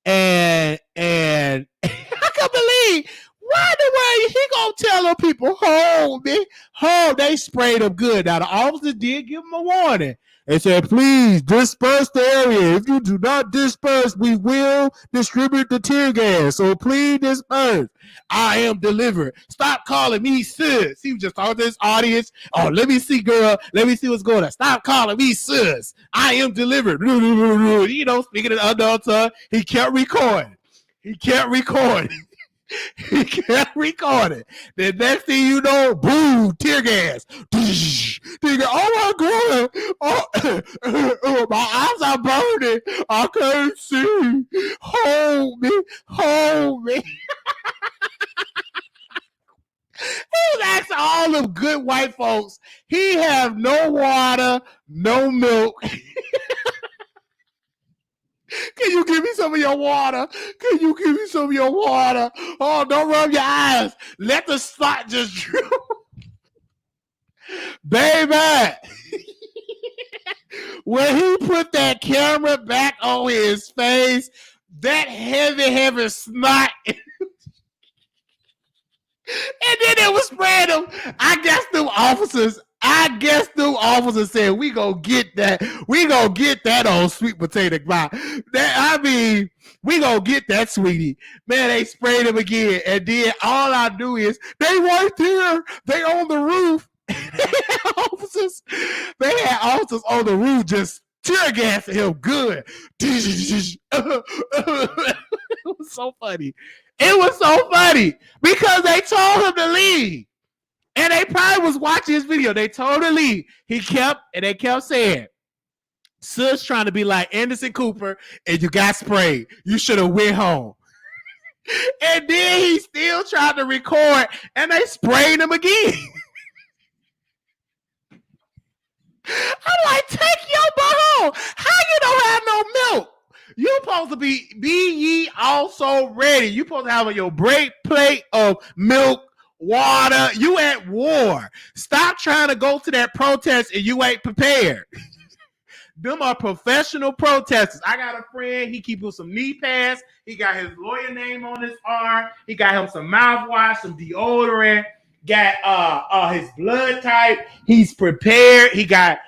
and I can't believe. Why the way he gonna tell them people, hold me? Hold, they sprayed them good. Now the officers did give them a warning. They said, please disperse the area. If you do not disperse, we will distribute the tear gas. So please disperse. I am delivered. Stop calling me sis. He was just talking to his audience. Oh, let me see, girl. Let me see what's going on. Stop calling me sis. I am delivered. You know, speaking in unknown tongue, he kept recording. He kept recording. He kept recording. The next thing you know, boom, tear gas. Oh my God. Oh, my eyes are burning. I can't see. Hold me. Hold me. He was asking all them good white folks. He have no water, no milk. Can you give me some of your water? Can you give me some of your water? Oh, don't rub your eyes. Let the spot just droop. Baby. When he put that camera back on his face, that heavy snot. And then it was spread him. I guess them officers said, we gonna get that. We gonna get that on sweet potato pie. We gonna get that, sweetie. Man, they sprayed him again. And then all I do is, they right there. They on the roof. They had officers on the roof just tear gassing him good. It was so funny. It was so funny because they told him to leave. And they probably was watching his video. They told him to leave. They kept saying, sis trying to be like Anderson Cooper and you got sprayed. You should have went home. And then he still tried to record and they sprayed him again. I'm like, take your butt home. How you don't have no milk? You supposed to be ye also ready. You supposed to have your break plate of milk, water. You at war. Stop trying to go to that protest and you ain't prepared. Them are professional protesters. I got a friend. He keep with some knee pads. He got his lawyer name on his arm. He got him some mouthwash, some deodorant. Got his blood type. He's prepared. He got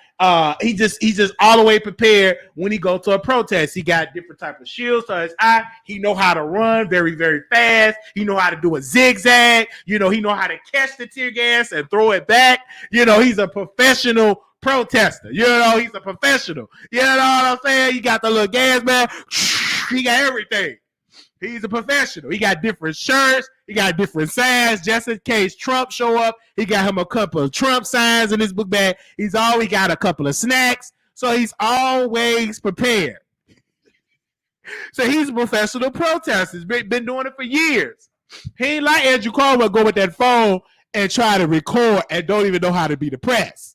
He just all the way prepared when he go to a protest. He got different type of shields to his eye. He know how to run very, very fast. He know how to do a zigzag. He know how to catch the tear gas and throw it back. He's a professional protester. He's a professional. You know what I'm saying? He got the little gas man. He got everything. He's a professional. He got different shirts. He got different signs just in case Trump show up. He got him a couple of Trump signs in his book bag. He's always got a couple of snacks. So he's always prepared. So he's a professional protester. He's been doing it for years. He ain't like Andrew Cuomo go with that phone and try to record and don't even know how to be the press.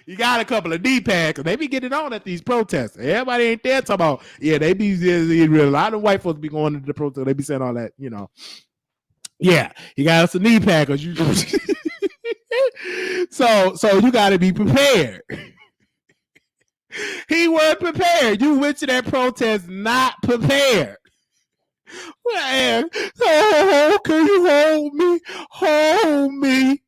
You got a couple of knee pads because they be getting on at these protests. Everybody ain't there talking about, they be a lot of white folks be going to the protest. They be saying all that, Yeah, you got us a knee pad because you. so you got to be prepared. He wasn't prepared. You went to that protest not prepared. Man, oh, can you hold me? Hold me.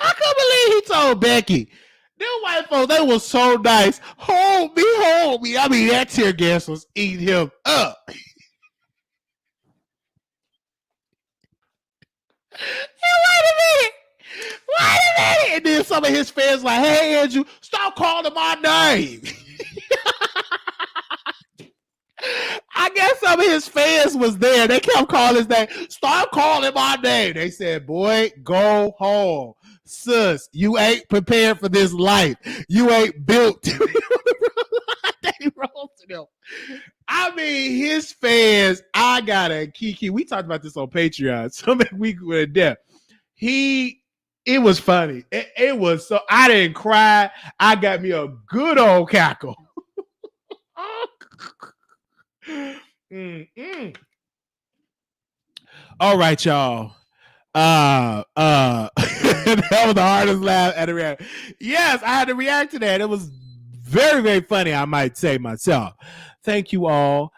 I can't believe he told Becky. Them white folks, they were so nice. Hold me, hold me. I mean, that tear gas was eating him up. And wait a minute. And then some of his fans like, hey, Andrew, stop calling my name. I guess some of his fans was there. They kept calling his name. Stop calling my name. They said, boy, go home. Sis, you ain't prepared for this life. You ain't built. They roasted him. I mean, his fans, I got a Kiki. We talked about this on Patreon. So we were there. It was funny. It was so, I didn't cry. I got me a good old cackle. All right, y'all. That was the hardest laugh at the reaction. Yes, I had to react to that. It was very, very funny, I might say myself. Thank you all.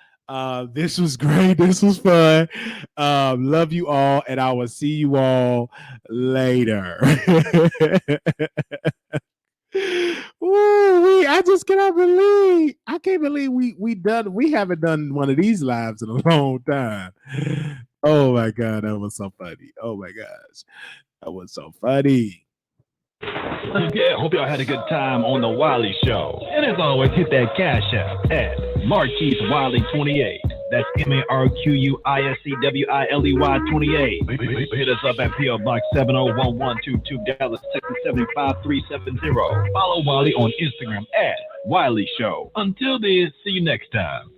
This was great. This was fun. Love you all, and I will see you all later. Ooh, I just cannot believe. I can't believe we haven't done one of these lives in a long time. Oh my God, that was so funny. Oh my gosh, that was so funny. Yeah, hope y'all had a good time on the Wiley Show. And as always, hit that cash app at Marquise Wiley 28. That's MarquisWiley 28. Hit us up at PO Box 701122 Dallas, Texas 75370. Follow Wiley on Instagram at Wiley Show. Until then, see you next time.